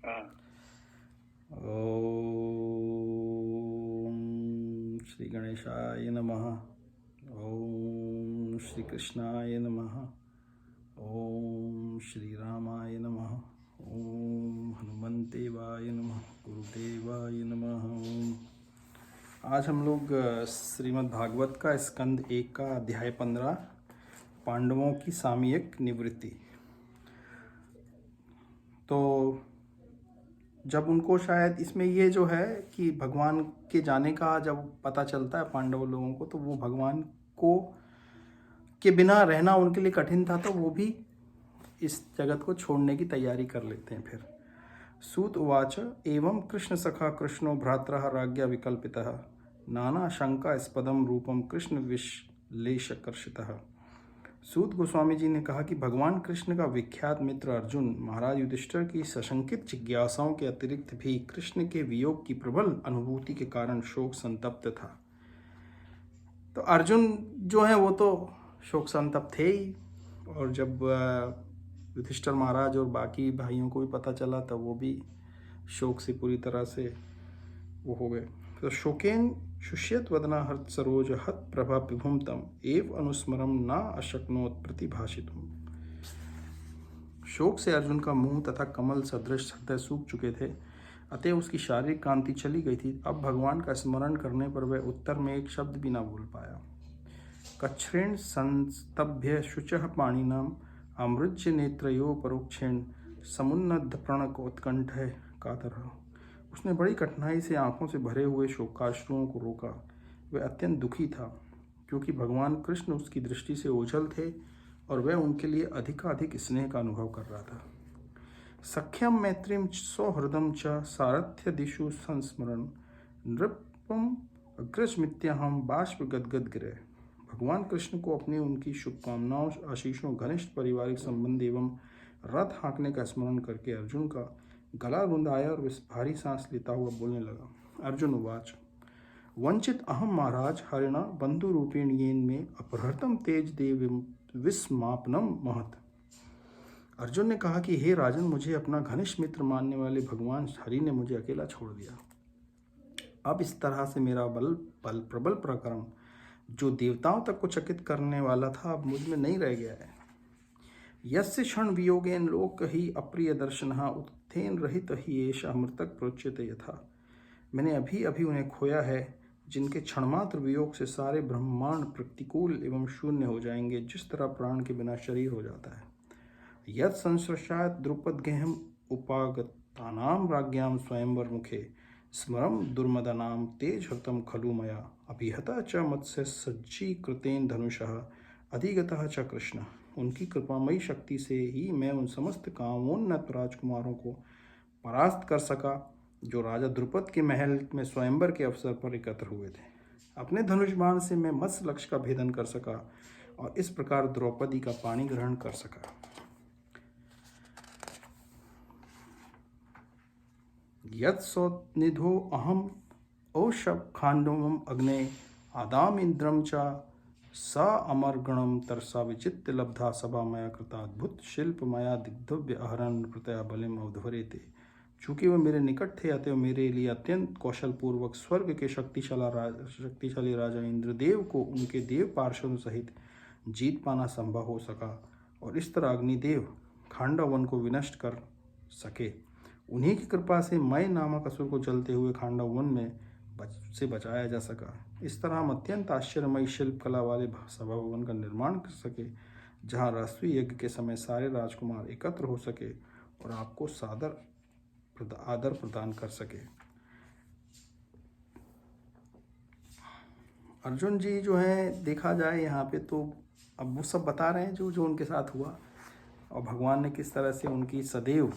हाँ। ओम श्री गणेशाय नमः। ओम श्री कृष्णाय नमः। ओम श्री रामाय नमः। ओम हनुमंतेवाय नमः। गुरुदेवाय नमः। आज हम लोग श्रीमद् भागवत का स्कंद 1 का अध्याय 15 पांडवों की सामयिक निवृत्ति। तो जब उनको शायद इसमें ये जो है कि भगवान के जाने का जब पता चलता है पांडव लोगों को, तो वो भगवान को के बिना रहना उनके लिए कठिन था, तो वो भी इस जगत को छोड़ने की तैयारी कर लेते हैं। फिर सूत उवाच एवं कृष्ण सखा कृष्णो भ्रातरः राज्ञा विकल्पितः नाना शंकास्पदम रूपम कृष्ण विश्लेषकर्षितः। सूत गोस्वामी जी ने कहा कि भगवान कृष्ण का विख्यात मित्र अर्जुन महाराज युधिष्ठिर की सशंकित जिज्ञासाओं के अतिरिक्त भी कृष्ण के वियोग की प्रबल अनुभूति के कारण शोक संतप्त था। तो अर्जुन जो है वो तो शोक संतप्त थे ही, और जब युधिष्ठिर महाराज और बाकी भाइयों को भी पता चला तब वो भी शोक से पूरी तरह से वो हो गए। तो शोकेन शुष्यत वदना हर्त सरोज हत प्रभा विभुम तम एव अनुस्मरम न अशक्नोत प्रतिभाषितुम। शोक से अर्जुन का मुंह तथा कमल सदृश हृदय सूख चुके थे, अतः उसकी शारीरिक कांति चली गई थी। अब भगवान का स्मरण करने पर वह उत्तर में एक शब्द भी न बोल पाया। कच्छ्रेण संस्तभ्य शुचः पाणिनाम अमृज्य नेत्रयो परोक्षेण समुन्नद्ध प्रणकोत्कंठ कातरः। उसने बड़ी कठिनाई से आंखों से भरे हुए शोकाश्रुओं को रोका। वह अत्यंत दुखी था, क्योंकि भगवान कृष्ण उसकी दृष्टि से ओझल थे और वह उनके लिए अधिकाधिक स्नेह का अनुभव कर रहा था। सख्यम मैत्रीम सौहृदम च सारथ्य दिशु संस्मरण नृपम अग्रजमित्यहम बाष्प गदगद गिरे। भगवान कृष्ण को अपनी उनकी शुभकामनाओं, आशीषों, घनिष्ठ पारिवारिक संबंध एवं रथ हाँकने का स्मरण करके अर्जुन का गला रुंधाया और भारी सांस लेता हुआ बोलने लगा। अर्जुन उवाच वंचित अहम महाराज हरिणा बंधु रूपेण येन में अपहृतम तेज देव विस्मापनम महत। अर्जुन ने कहा कि हे राजन, मुझे अपना घनिष्ठ मित्र मानने वाले भगवान हरि ने मुझे अकेला छोड़ दिया। अब इस तरह से मेरा प्रबल पराक्रम जो देवताओं तक को चकित करने वाला था, अब मुझ में नहीं रह गया है। यस्य क्षण वियोगेन लोक ही अप्रिय दर्शन उत्थेन रहित ही एष मृतक प्रोच्यते यथा। मैंने अभी अभी उन्हें खोया है, जिनके क्षणमात्र वियोग से सारे ब्रह्मांड प्रतिकूल एवं शून्य हो जाएंगे, जिस तरह प्राण के बिना शरीर हो जाता है। यत् संश्रशात द्रुपद गेहम उपागतानाम राज्ञाम स्वयंवर मुखे स्मरम दुर्मदनाम तेज हृतम खलु मया अभिहता च मत्स्य सज्जी कृतेन धनुषः अधिगतः च कृष्ण। उनकी कृपामयी शक्ति से ही मैं उन समस्त कामोन्नत राजकुमारों को परास्त कर सका जो राजा द्रुपद के महल में स्वयंवर के अवसर पर एकत्र हुए थे। अपने धनुष बाण से मैं मत्स्य लक्ष्य का भेदन कर सका और इस प्रकार द्रौपदी का पाणी ग्रहण कर सका। यत्सोनिधो अहम औषभ खांडवम अग्ने आदाम इंद्रम च स अमरगणम तरसा विचित्र लब्धा सभा मया कृताद्भुत शिल्प मया दिग्धव्य अहरण प्रतया बलिम अवधवरेते। चूंकि वे मेरे निकट थे, अतः मेरे लिए अत्यंत कौशल पूर्वक स्वर्ग के शक्तिशाली राजा इंद्रदेव को उनके देव पार्षदों सहित जीत पाना संभव हो सका, और इस तरह अग्निदेव खांडव वन को विनष्ट कर सके। उन्हीं की कृपा से मय नामक असुर को जलते हुए खांडव वन में से बचाया जा सका। इस तरह हम अत्यंत आश्चर्यमयी शिल्प कला वाले सभा भवन का निर्माण कर सके, जहाँ राष्ट्रीय यज्ञ के समय सारे राजकुमार एकत्र हो सके और आपको आदर प्रदान कर सके। अर्जुन जी जो है, देखा जाए यहाँ पे तो अब वो सब बता रहे हैं जो जो उनके साथ हुआ, और भगवान ने किस तरह से उनकी सदैव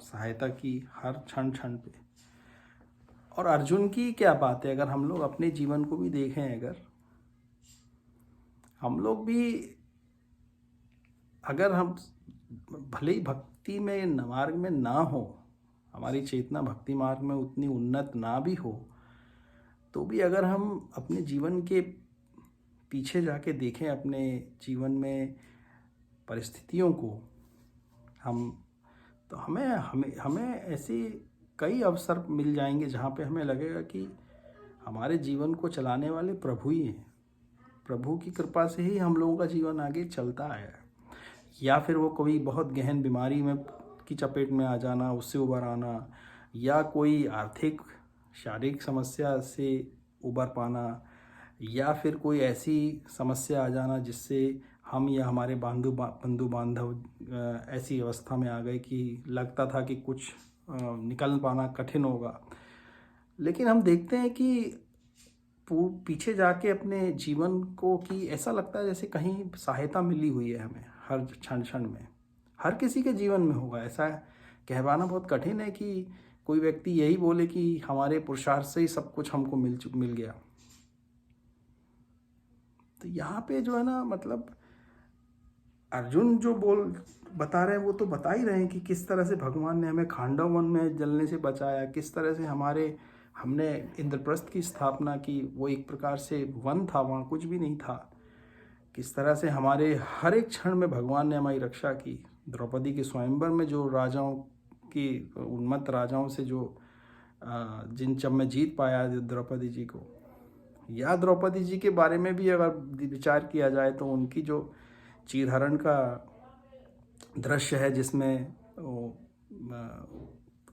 सहायता की हर क्षण क्षण पे। और अर्जुन की क्या बात है, अगर हम लोग अपने जीवन को भी देखें, अगर हम लोग भी, अगर हम भले ही भक्ति में मार्ग में ना हो, हमारी चेतना भक्ति मार्ग में उतनी उन्नत ना भी हो, तो भी अगर हम अपने जीवन के पीछे जाके देखें, अपने जीवन में परिस्थितियों को, हम तो हमें हमें हमें ऐसी कई अवसर मिल जाएंगे जहाँ पे हमें लगेगा कि हमारे जीवन को चलाने वाले प्रभु ही हैं। प्रभु की कृपा से ही हम लोगों का जीवन आगे चलता आया है। या फिर वो कोई बहुत गहन बीमारी में की चपेट में आ जाना, उससे उबर आना, या कोई आर्थिक शारीरिक समस्या से उबर पाना, या फिर कोई ऐसी समस्या आ जाना जिससे हम या हमारे बंधु बांधव ऐसी अवस्था में आ गए कि लगता था कि कुछ निकल पाना कठिन होगा। लेकिन हम देखते हैं कि पीछे जाके अपने जीवन को कि ऐसा लगता है जैसे कहीं सहायता मिली हुई है हमें हर क्षण क्षण में। हर किसी के जीवन में होगा, ऐसा कहवाना बहुत कठिन है कि कोई व्यक्ति यही बोले कि हमारे पुरुषार्थ से ही सब कुछ हमको मिल गया। तो यहाँ पे जो है ना, मतलब अर्जुन जो बता रहे हैं वो तो बता ही रहे हैं कि किस तरह से भगवान ने हमें खांडव वन में जलने से बचाया, किस तरह से हमने इंद्रप्रस्थ की स्थापना की। वो एक प्रकार से वन था, वहाँ कुछ भी नहीं था। किस तरह से हमारे हर एक क्षण में भगवान ने हमारी रक्षा की। द्रौपदी के स्वयंवर में जो राजाओं की उन्मत्त राजाओं से जब मैं जीत पाया द्रौपदी जी को, या द्रौपदी जी के बारे में भी अगर विचार किया जाए तो उनकी जो चीरहरण का दृश्य है जिसमें वो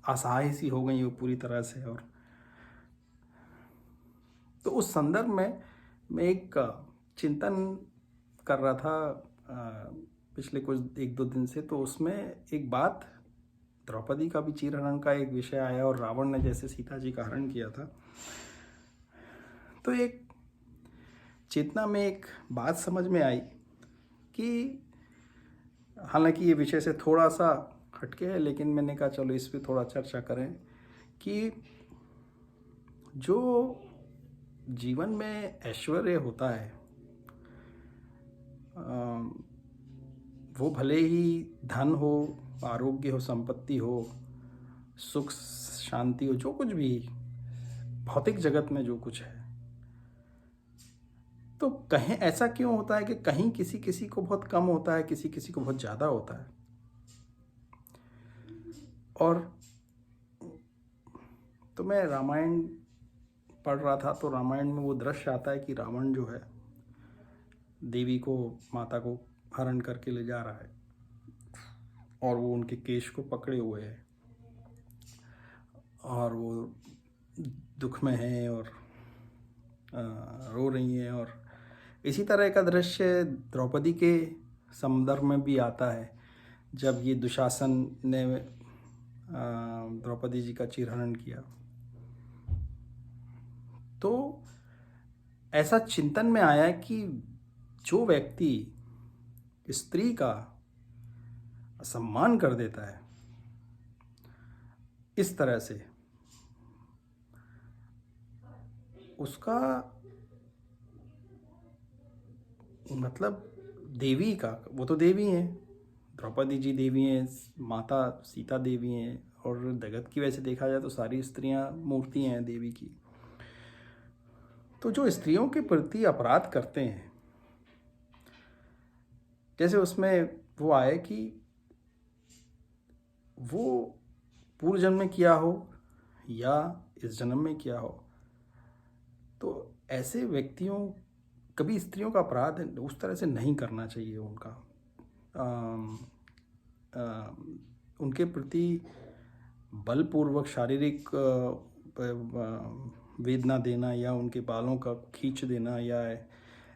असहाय सी हो गई वो पूरी तरह से। और तो उस संदर्भ में मैं एक चिंतन कर रहा था पिछले कुछ 1-2 दिन से। तो उसमें एक बात, द्रौपदी का भी चीरहरण का एक विषय आया और रावण ने जैसे सीता जी का हरण किया था, तो एक चेतना में एक बात समझ में आई कि हालांकि ये विषय से थोड़ा सा हटके है, लेकिन मैंने कहा चलो इस पे थोड़ा चर्चा करें कि जो जीवन में ऐश्वर्य होता है वो भले ही धन हो, आरोग्य हो, संपत्ति हो, सुख शांति हो, जो कुछ भी भौतिक जगत में जो कुछ है, तो कहीं ऐसा क्यों होता है कि कहीं किसी किसी को बहुत कम होता है, किसी किसी को बहुत ज़्यादा होता है। और तो मैं रामायण पढ़ रहा था, तो रामायण में वो दृश्य आता है कि रावण जो है देवी को, माता को हरण करके ले जा रहा है और वो उनके केश को पकड़े हुए है और वो दुख में है और रो रही हैं। और इसी तरह का दृश्य द्रौपदी के संदर्भ में भी आता है जब ये दुशासन ने द्रौपदी जी का चीरहरण किया। तो ऐसा चिंतन में आया कि जो व्यक्ति स्त्री का सम्मान कर देता है इस तरह से, उसका मतलब देवी का, वो तो देवी हैं, द्रौपदी जी देवी हैं, माता सीता देवी हैं, और जगत की वैसे देखा जाए तो सारी स्त्रियां मूर्ति हैं देवी की। तो जो स्त्रियों के प्रति अपराध करते हैं, जैसे उसमें वो आए कि वो पूर्व जन्म में किया हो या इस जन्म में किया हो, तो ऐसे व्यक्तियों कभी स्त्रियों का अपराध उस तरह से नहीं करना चाहिए। उनके प्रति बलपूर्वक शारीरिक वेदना देना या उनके बालों का खींच देना, या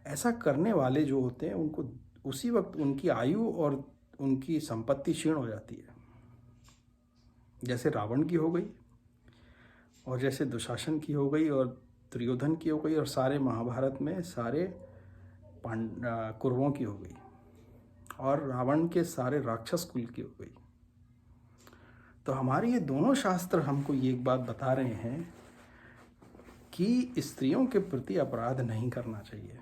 ऐसा करने वाले जो होते हैं उनको उसी वक्त उनकी आयु और उनकी संपत्ति क्षीण हो जाती है, जैसे रावण की हो गई और जैसे दुशासन की हो गई और दुर्योधन की हो गई और सारे महाभारत में सारे कौरवों की हो गई और रावण के सारे राक्षस कुल की हो गई। तो हमारे ये दोनों शास्त्र हमको ये एक बात बता रहे हैं कि स्त्रियों के प्रति अपराध नहीं करना चाहिए।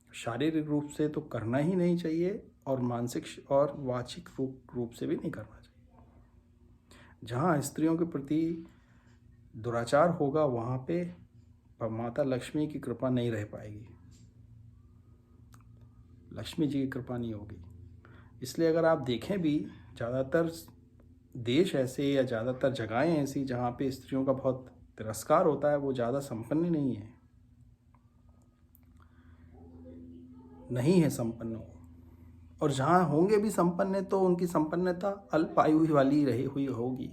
शारीरिक रूप से तो करना ही नहीं चाहिए और मानसिक और वाचिक रूप से भी नहीं करना चाहिए। जहाँ स्त्रियों के प्रति दुराचार होगा वहाँ पे माता लक्ष्मी की कृपा नहीं रह पाएगी, लक्ष्मी जी की कृपा नहीं होगी। इसलिए अगर आप देखें भी ज़्यादातर देश ऐसे या ज़्यादातर जगहें ऐसी जहाँ पे स्त्रियों का बहुत तिरस्कार होता है वो ज़्यादा संपन्न नहीं है संपन्न हो। और जहाँ होंगे भी संपन्न तो उनकी संपन्नता अल्प आयु वाली रही हुई होगी।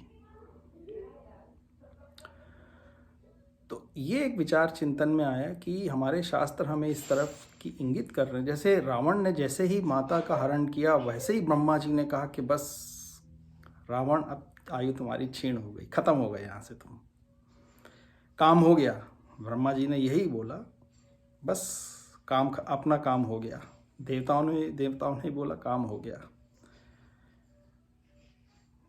तो ये एक विचार चिंतन में आया कि हमारे शास्त्र हमें इस तरफ की इंगित कर रहे हैं। जैसे रावण ने जैसे ही माता का हरण किया वैसे ही ब्रह्मा जी ने कहा कि बस रावण अब आयु तुम्हारी क्षीण हो गई, खत्म हो गए, यहाँ से तुम काम हो गया। ब्रह्मा जी ने यही बोला, बस काम अपना काम हो गया। देवताओं ने बोला काम हो गया।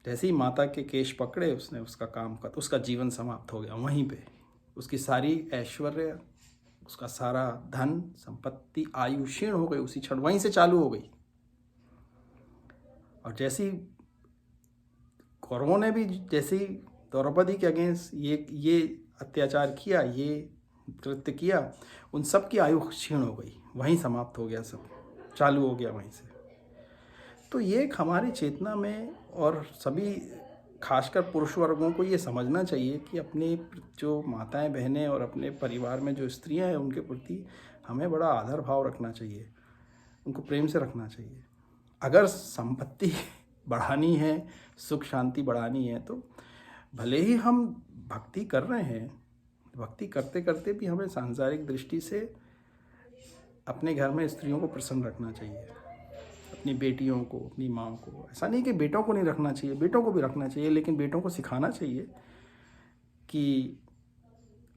जैसे ही माता के केश पकड़े उसने उसका काम कर, उसका जीवन समाप्त हो गया वहीं पे। उसकी सारी ऐश्वर्य, उसका सारा धन संपत्ति, आयु क्षीण हो गई उसी क्षण, वहीं से चालू हो गई। और जैसी कौरवों ने भी जैसे ही द्रौपदी के अगेंस्ट ये अत्याचार किया, ये कृत्य किया, उन सब की आयु क्षीण हो गई, वहीं समाप्त हो गया, सब चालू हो गया वहीं से। तो ये एक हमारी चेतना में, और सभी खासकर पुरुष वर्गों को ये समझना चाहिए कि अपने जो माताएं बहनें और अपने परिवार में जो स्त्रियां हैं उनके प्रति हमें बड़ा आदर भाव रखना चाहिए, उनको प्रेम से रखना चाहिए। अगर संपत्ति बढ़ानी है, सुख शांति बढ़ानी है, तो भले ही हम भक्ति कर रहे हैं, भक्ति करते करते भी हमें सांसारिक दृष्टि से अपने घर में स्त्रियों को प्रसन्न रखना चाहिए, अपनी बेटियों को, अपनी माँ को। ऐसा नहीं कि बेटों को नहीं रखना चाहिए, बेटों को भी रखना चाहिए, लेकिन बेटों को सिखाना चाहिए कि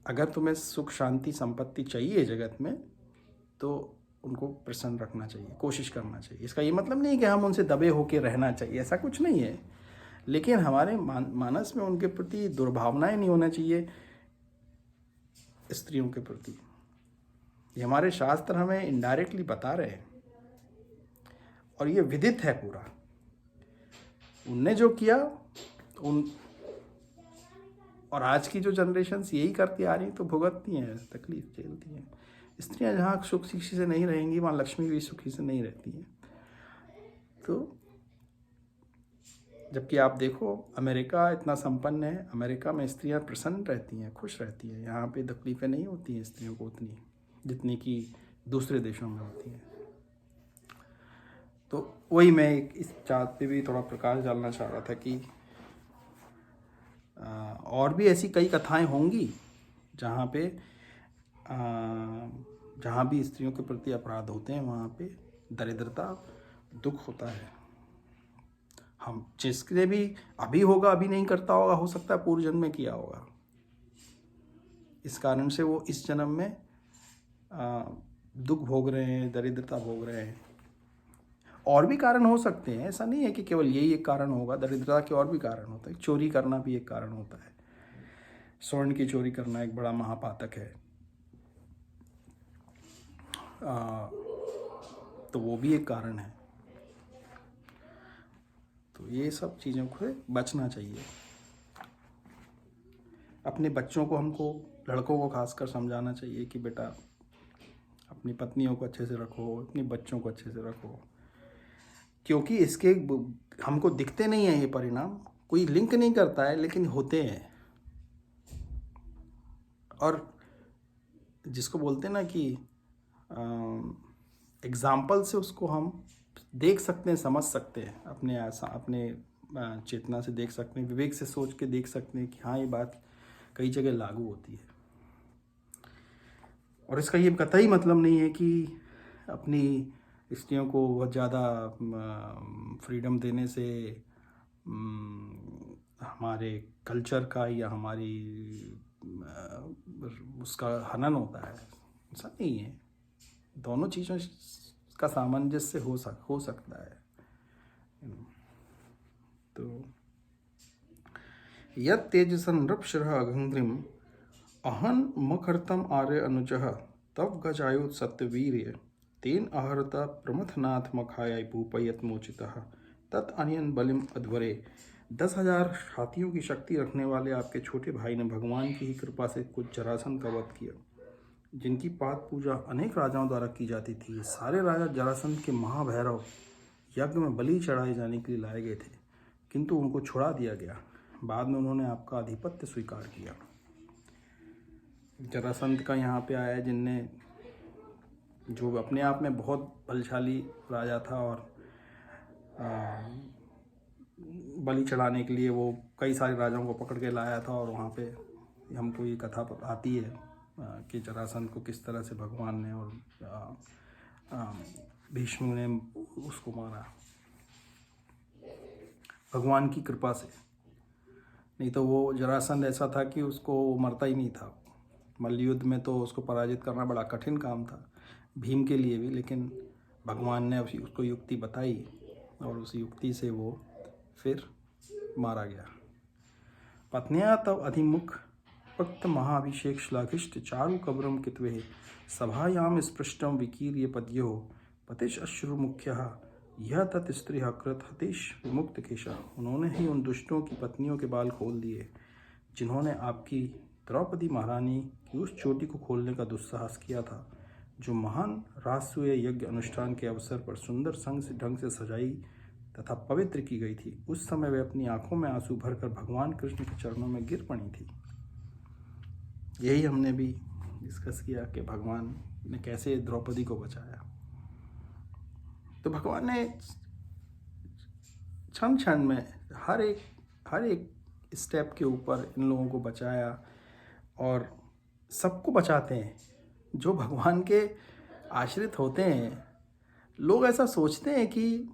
अगर तुम्हें सुख शांति संपत्ति चाहिए जगत में तो उनको प्रसन्न रखना चाहिए, कोशिश करना चाहिए। इसका ये मतलब नहीं कि हम उनसे दबे होकर रहना चाहिए, ऐसा कुछ नहीं है, लेकिन हमारे मानस में उनके प्रति दुर्भावनाएं नहीं होना चाहिए स्त्रियों के प्रति। ये हमारे शास्त्र हमें इनडायरेक्टली बता रहे हैं और ये विदित है पूरा। उनने जो किया और आज की जो जनरेशन्स यही करती आ रही तो भुगतती हैं, तकलीफ झेलती हैं। स्त्रियां जहाँ सुख सुखी से नहीं रहेंगी वहाँ लक्ष्मी भी सुखी से नहीं रहती हैं। तो जबकि आप देखो अमेरिका इतना संपन्न है, अमेरिका में स्त्रियां प्रसन्न रहती हैं, खुश रहती हैं। यहाँ पे तकलीफ़ें नहीं होती हैं स्त्रियों को उतनी जितनी कि दूसरे देशों में होती हैं। तो वही मैं इस बात पे भी थोड़ा प्रकाश डालना चाह रहा था कि और भी ऐसी कई कथाएं होंगी जहाँ भी स्त्रियों के प्रति अपराध होते हैं, वहाँ पे दरिद्रता, दुख होता है। हम जिसके भी अभी होगा, अभी नहीं करता होगा, हो सकता है पूर्व जन्म में किया होगा। इस कारण से वो इस जन्म में दुख भोग रहे हैं, दरिद्रता भोग रहे हैं। और भी कारण हो सकते हैं, ऐसा नहीं है कि केवल यही एक कारण होगा। दरिद्रता के और भी कारण होते हैं। चोरी करना भी एक कारण होता है। स्वर्ण की चोरी करना एक बड़ा महापातक है। तो वो भी एक कारण है। तो ये सब चीज़ों को बचना चाहिए। अपने बच्चों को, हमको लड़कों को खासकर समझाना चाहिए कि बेटा अपनी पत्नियों को अच्छे से रखो, अपने बच्चों को अच्छे से रखो, क्योंकि इसके हमको दिखते नहीं हैं ये परिणाम, कोई लिंक नहीं करता है, लेकिन होते हैं। और जिसको बोलते हैं ना कि एग्जाम्पल से उसको हम देख सकते हैं, समझ सकते हैं, अपने चेतना से देख सकते हैं, विवेक से सोच के देख सकते हैं कि हाँ ये बात कई जगह लागू होती है। और इसका ये कतई मतलब नहीं है कि अपनी स्त्रियों को बहुत ज़्यादा फ्रीडम देने से हमारे कल्चर का या हमारी उसका हनन होता है, ऐसा नहीं है। दोनों चीज़ों का सामंजस्य हो सकता है। तो यत् तेजसं नृपशिरः अघंग्रिम अहन मखर्तम आर्य अनुजः तव गजायुत सत्यवीर्य तेन अहरत प्रमथनाथ मखाय भूपयत मोचितः तत् अनियन बलिम अध्वरे। 10,000 हाथियों की शक्ति रखने वाले आपके छोटे भाई ने भगवान की ही कृपा से कुछ जरासंध का वध किया, जिनकी पाद पूजा अनेक राजाओं द्वारा की जाती थी। सारे राजा जरासंध के महाभैरव यज्ञ में बलि चढ़ाए जाने के लिए लाए गए थे, किंतु उनको छुड़ा दिया गया। बाद में उन्होंने आपका आधिपत्य स्वीकार किया। जरासंध का यहाँ पे आया, जिनने जो अपने आप में बहुत बलशाली राजा था और बलि चढ़ाने के लिए वो कई सारे राजाओं को पकड़ के लाया था। और वहाँ पे हमको ये कथा आती है कि जरासंध को किस तरह से भगवान ने और भीष्म ने उसको मारा, भगवान की कृपा से। नहीं तो वो जरासंध ऐसा था कि उसको मरता ही नहीं था। मल्ल युद्ध में तो उसको पराजित करना बड़ा कठिन काम था भीम के लिए भी, लेकिन भगवान ने उसको युक्ति बताई और उस युक्ति से वो फिर मारा गया। पत्न्या तव अधिमुख भक्त महाभिषेक श्लाघिष्ट चारु कबरम कित्वे सभायाम स्पृष्टम विकीर्य पद्यो पतिश अश्रुमुख्यः यह तत् स्त्री कृत हतीश विमुक्त केशा। उन्होंने ही उन दुष्टों की पत्नियों के बाल खोल दिए जिन्होंने आपकी द्रौपदी महारानी की उस चोटी को खोलने का दुस्साहस किया था, जो महान राजसूय यज्ञ अनुष्ठान के अवसर पर सुंदर संग से ढंग से सजाई तथा पवित्र की गई थी। उस समय वे अपनी आंखों में आंसू भरकर भगवान कृष्ण के चरणों में गिर पड़ी थी। यही हमने भी डिस्कस किया कि भगवान ने कैसे द्रौपदी को बचाया। तो भगवान ने क्षण क्षण में हर एक स्टेप के ऊपर इन लोगों को बचाया और सबको बचाते हैं जो भगवान के आश्रित होते हैं। लोग ऐसा सोचते हैं कि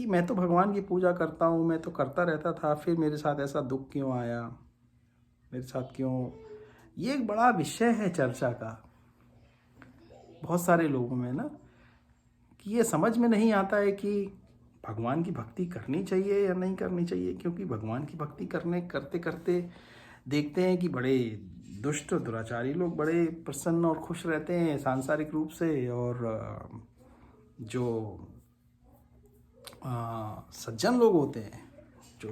मैं तो भगवान की पूजा करता हूँ, मैं तो करता रहता था, फिर मेरे साथ ऐसा दुख क्यों आया, मेरे साथ क्यों। ये एक बड़ा विषय है चर्चा का बहुत सारे लोगों में ना, कि ये समझ में नहीं आता है कि भगवान की भक्ति करनी चाहिए या नहीं करनी चाहिए। क्योंकि भगवान की भक्ति करते करते देखते हैं कि बड़े दुष्ट दुराचारी लोग बड़े प्रसन्न और खुश रहते हैं सांसारिक रूप से, और जो सज्जन लोग होते हैं, जो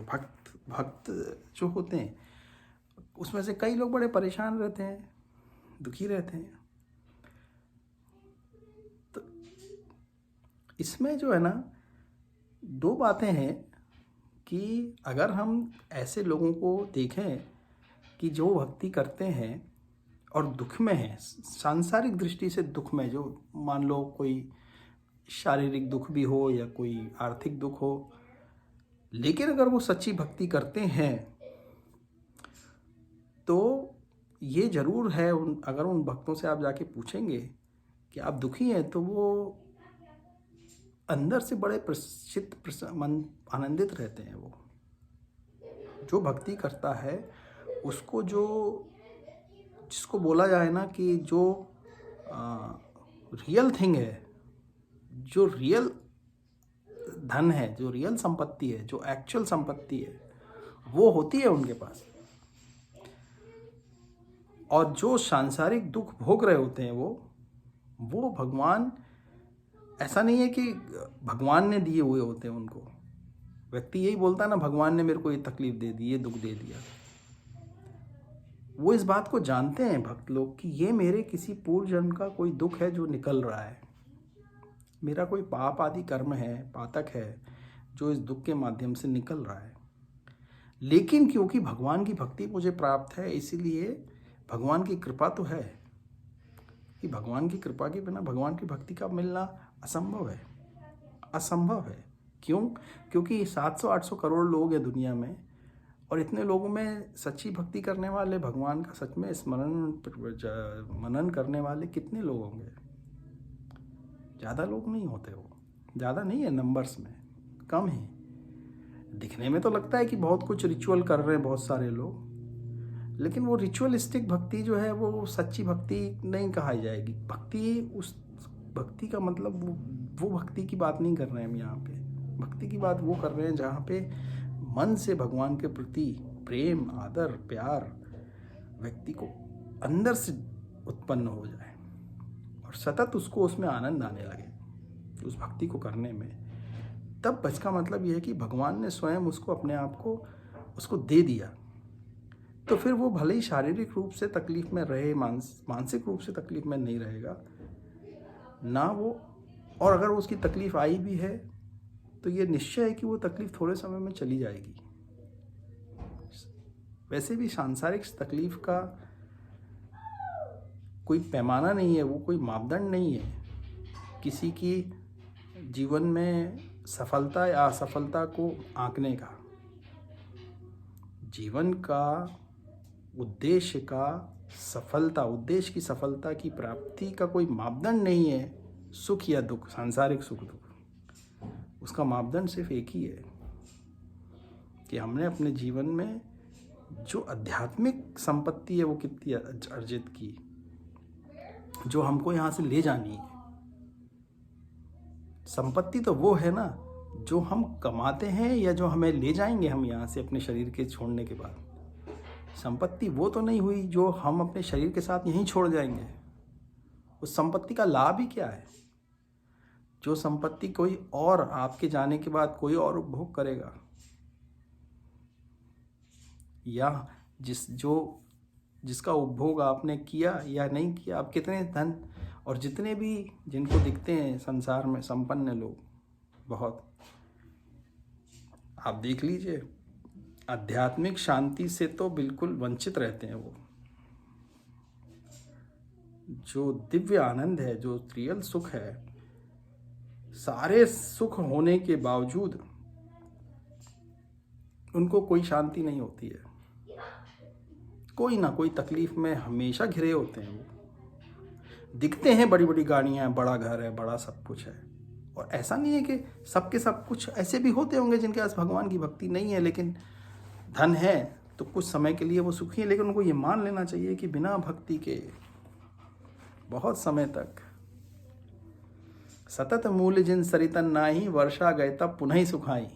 भक्त जो होते हैं, उसमें से कई लोग बड़े परेशान रहते हैं, दुखी रहते हैं। तो इसमें जो है ना, दो बातें हैं कि अगर हम ऐसे लोगों को देखें कि जो भक्ति करते हैं और दुख में हैं, सांसारिक दृष्टि से दुख में, जो मान लो कोई शारीरिक दुख भी हो या कोई आर्थिक दुख हो, लेकिन अगर वो सच्ची भक्ति करते हैं तो ये जरूर है, अगर उन भक्तों से आप जाके पूछेंगे कि आप दुखी हैं, तो वो अंदर से बड़े आनंदित रहते हैं। वो जो भक्ति करता है उसको, जिसको बोला जाए ना कि जो रियल थिंग है, जो रियल धन है, जो रियल संपत्ति है, जो एक्चुअल संपत्ति है, वो होती है उनके पास। और जो सांसारिक दुख भोग रहे होते हैं वो भगवान, ऐसा नहीं है कि भगवान ने दिए हुए होते हैं उनको। व्यक्ति यही बोलता है ना, भगवान ने मेरे को ये तकलीफ दे दी, ये दुख दे दिया। वो इस बात को जानते हैं भक्त लोग कि ये मेरे किसी पूर्व जन्म का कोई दुख है जो निकल रहा है, मेरा कोई पाप आदि कर्म है, पातक है, जो इस दुख के माध्यम से निकल रहा है। लेकिन क्योंकि भगवान की भक्ति मुझे प्राप्त है, इसीलिए भगवान की कृपा तो है, कि भगवान की कृपा के बिना भगवान की भक्ति का मिलना असंभव है। क्यों? क्योंकि 700-800 करोड़ लोग हैं दुनिया में, और इतने लोगों में सच्ची भक्ति करने वाले, भगवान का सच में स्मरण मनन करने वाले कितने लोग होंगे? ज़्यादा लोग नहीं होते, वो ज़्यादा नहीं है, नंबर्स में कम ही। दिखने में तो लगता है कि बहुत कुछ रिचुअल कर रहे हैं बहुत सारे लोग, लेकिन वो रिचुअलिस्टिक भक्ति जो है वो सच्ची भक्ति नहीं कहा जाएगी। भक्ति, उस भक्ति का मतलब वो भक्ति की बात नहीं कर रहे हैं हम यहाँ पे। भक्ति की बात वो कर रहे हैं जहाँ पे मन से भगवान के प्रति प्रेम, आदर, प्यार व्यक्ति को अंदर से उत्पन्न हो जाए और सतत उसको उसमें आनंद आने लगे उस भक्ति को करने में। तब इसका मतलब ये है कि भगवान ने स्वयं उसको, अपने आप को उसको दे दिया। तो फिर वो भले ही शारीरिक रूप से तकलीफ में रहे, मानसिक रूप से तकलीफ में नहीं रहेगा ना वो। और अगर उसकी तकलीफ आई भी है तो ये निश्चय है कि वो तकलीफ थोड़े समय में चली जाएगी। वैसे भी सांसारिक तकलीफ का कोई पैमाना नहीं है, वो कोई मापदंड नहीं है किसी की जीवन में सफलता या असफलता को आंकने का। जीवन का उद्देश्य की सफलता की प्राप्ति का कोई मापदंड नहीं है सुख या दुख, सांसारिक सुख दुख। उसका मापदंड सिर्फ एक ही है कि हमने अपने जीवन में जो आध्यात्मिक संपत्ति है वो कितनी अर्जित की, जो हमको यहाँ से ले जानी है। संपत्ति तो वो है ना जो हम कमाते हैं या जो हमें ले जाएंगे हम यहाँ से अपने शरीर के छोड़ने के बाद। संपत्ति वो तो नहीं हुई जो हम अपने शरीर के साथ यहीं छोड़ जाएंगे। उस संपत्ति का लाभ ही क्या है? जो संपत्ति कोई और आपके जाने के बाद कोई और उपभोग करेगा, या जिसका उपभोग आपने किया या नहीं किया। आप कितने धन और जितने भी जिनको दिखते हैं संसार में संपन्न लोग बहुत, आप देख लीजिए, आध्यात्मिक शांति से तो बिल्कुल वंचित रहते हैं। वो जो दिव्य आनंद है, जो रियल सुख है, सारे सुख होने के बावजूद उनको कोई शांति नहीं होती है। कोई ना कोई तकलीफ में हमेशा घिरे होते हैं। वो दिखते हैं बड़ी बड़ी गाड़ियां, बड़ा घर है, बड़ा सब कुछ है, और ऐसा नहीं है कि सबके सब कुछ। ऐसे भी होते होंगे जिनके पास भगवान की भक्ति नहीं है लेकिन धन है, तो कुछ समय के लिए वो सुखी है। लेकिन उनको ये मान लेना चाहिए कि बिना भक्ति के बहुत समय तक सतत मूल जिन सरितन नाही, वर्षा गए तब पुनः ही सुखाई।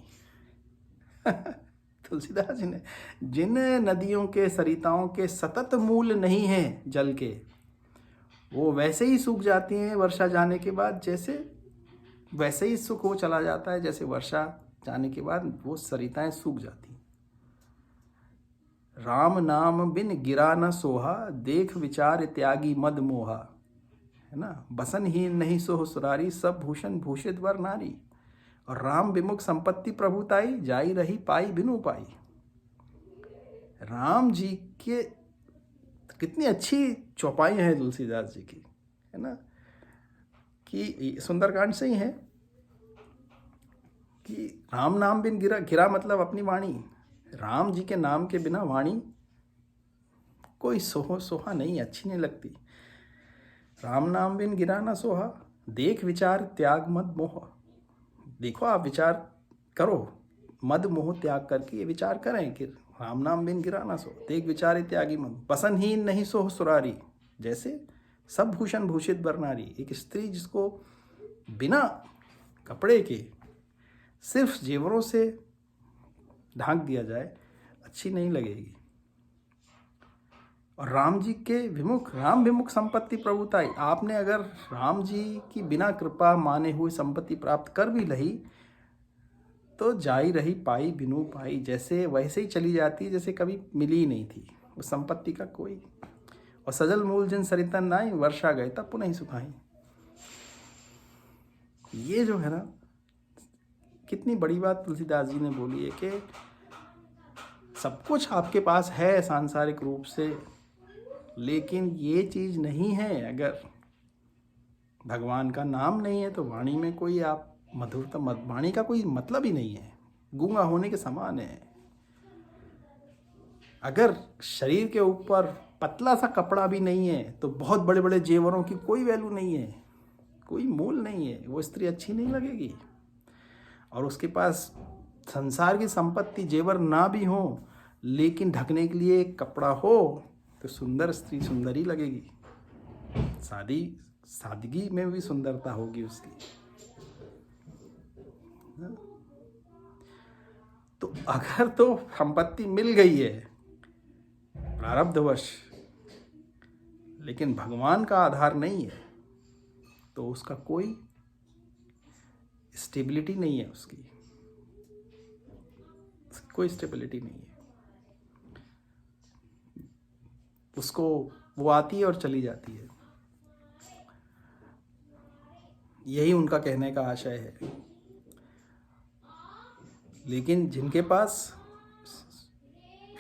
तुलसीदास जी ने, जिन नदियों के सरिताओं के सतत मूल नहीं है जल के, वो वैसे ही सूख जाती हैं वर्षा जाने के बाद, जैसे वैसे ही सुख हो चला जाता है जैसे वर्षा जाने के बाद वो सरिताएं सूख जाती। राम नाम बिन गिरा न सोहा, देख विचार त्यागी मद मोहा, है ना। बसन ही नहीं सोह सुरारी, सब भूषण भूषित वर नारी। और राम विमुख संपत्ति प्रभुताई, जाई रही पाई बिनु पाई। राम जी के कितनी अच्छी चौपाई है तुलसीदास जी की, है ना, कि सुंदरकांड से ही है कि राम नाम बिन गिरा मतलब अपनी वाणी। राम जी के नाम के बिना वाणी कोई सोहा नहीं, अच्छी नहीं लगती। राम नाम बिन गिरा ना सोहा, देख विचार त्याग मद मोह। देखो, आप विचार करो, मद मोह त्याग करके ये विचार करें कि राम नाम बिन गिरा ना सो, देख विचार त्यागी मद। बसनहीन नहीं सोह सुरारी, जैसे सब भूषण भूषित वर नारी। एक स्त्री जिसको बिना कपड़े के सिर्फ जेवरों से ढांक दिया जाए, अच्छी नहीं लगेगी। और राम जी के विमुख, राम विमुख संपत्ति प्रभुताई। आपने अगर राम जी की बिना कृपा माने हुई संपत्ति प्राप्त कर भी लही तो जाई रही पाई बिनु पाई, जैसे वैसे ही चली जाती है जैसे कभी मिली ही नहीं थी उस संपत्ति का कोई। और सजल मूल जिन सरितन नाई, वर्षा गए तब पुनः ही सुखाई। ये जो है ना, कितनी बड़ी बात तुलसीदास जी ने बोली है कि सब कुछ आपके पास है सांसारिक रूप से, लेकिन ये चीज़ नहीं है। अगर भगवान का नाम नहीं है तो वाणी में कोई आप मधुरता, वाणी का कोई मतलब ही नहीं है, गूंगा होने के समान है। अगर शरीर के ऊपर पतला सा कपड़ा भी नहीं है तो बहुत बड़े बड़े जेवरों की कोई वैल्यू नहीं है, कोई मूल नहीं है। वो स्त्री अच्छी नहीं लगेगी। और उसके पास संसार की संपत्ति जेवर ना भी हो, लेकिन ढकने के लिए एक कपड़ा हो तो सुंदर स्त्री सुंदर ही लगेगी। सादगी में भी सुंदरता होगी उसकी। तो अगर तो संपत्ति मिल गई है प्रारब्धवश, लेकिन भगवान का आधार नहीं है, तो उसका कोई स्टेबिलिटी नहीं है, उसकी कोई स्टेबिलिटी नहीं है। उसको वो आती है और चली जाती है। यही उनका कहने का आशय है। लेकिन जिनके पास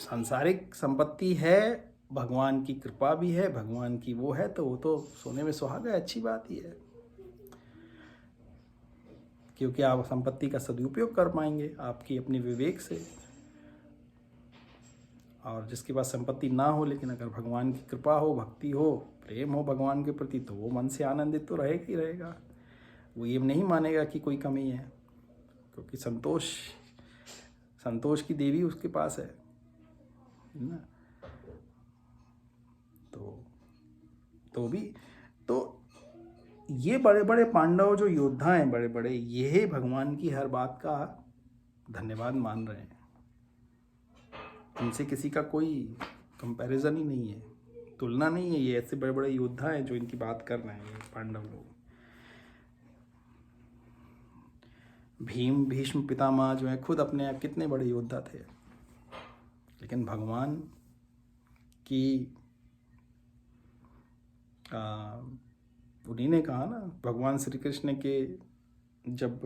सांसारिक संपत्ति है, भगवान की कृपा भी है, भगवान की वो है, तो वो तो सोने में सुहागा है, अच्छी बात ही है, क्योंकि आप संपत्ति का सदुपयोग कर पाएंगे आपकी अपनी विवेक से। और जिसके पास संपत्ति ना हो, लेकिन अगर भगवान की कृपा हो, भक्ति हो, प्रेम हो भगवान के प्रति, तो वो मन से आनंदित तो रहेगा ही रहेगा। वो ये नहीं मानेगा कि कोई कमी है, क्योंकि संतोष की देवी उसके पास है ना। तो ये बड़े बड़े पांडव जो योद्धा हैं, बड़े बड़े, ये भगवान की हर बात का धन्यवाद मान रहे हैं। इनसे किसी का कोई कंपैरिजन ही नहीं है, तुलना नहीं है। ये ऐसे बड़े बड़े योद्धा हैं जो इनकी बात कर रहे हैं, पांडव लोग। भीष्म पितामह जो है खुद अपने आप कितने बड़े योद्धा थे, लेकिन भगवान की उन्हीं ने कहा ना, भगवान श्री कृष्ण के जब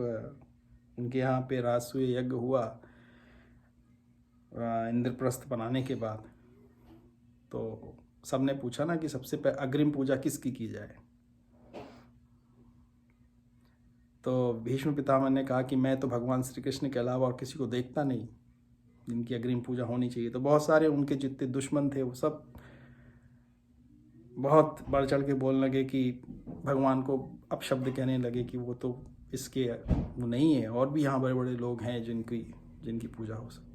उनके यहाँ पे राजसूय यज्ञ हुआ इंद्रप्रस्थ बनाने के बाद, तो सबने पूछा ना कि सबसे अग्रिम पूजा किसकी की जाए। तो भीष्म पितामह ने कहा कि मैं तो भगवान श्री कृष्ण के अलावा और किसी को देखता नहीं जिनकी अग्रिम पूजा होनी चाहिए। तो बहुत सारे उनके जितने दुश्मन थे वो सब बहुत बढ़ चढ़ के बोलने लगे कि भगवान को अपशब्द कहने लगे कि वो तो इसके वो नहीं है, और भी यहाँ बड़े बड़े लोग हैं जिनकी पूजा हो सकती।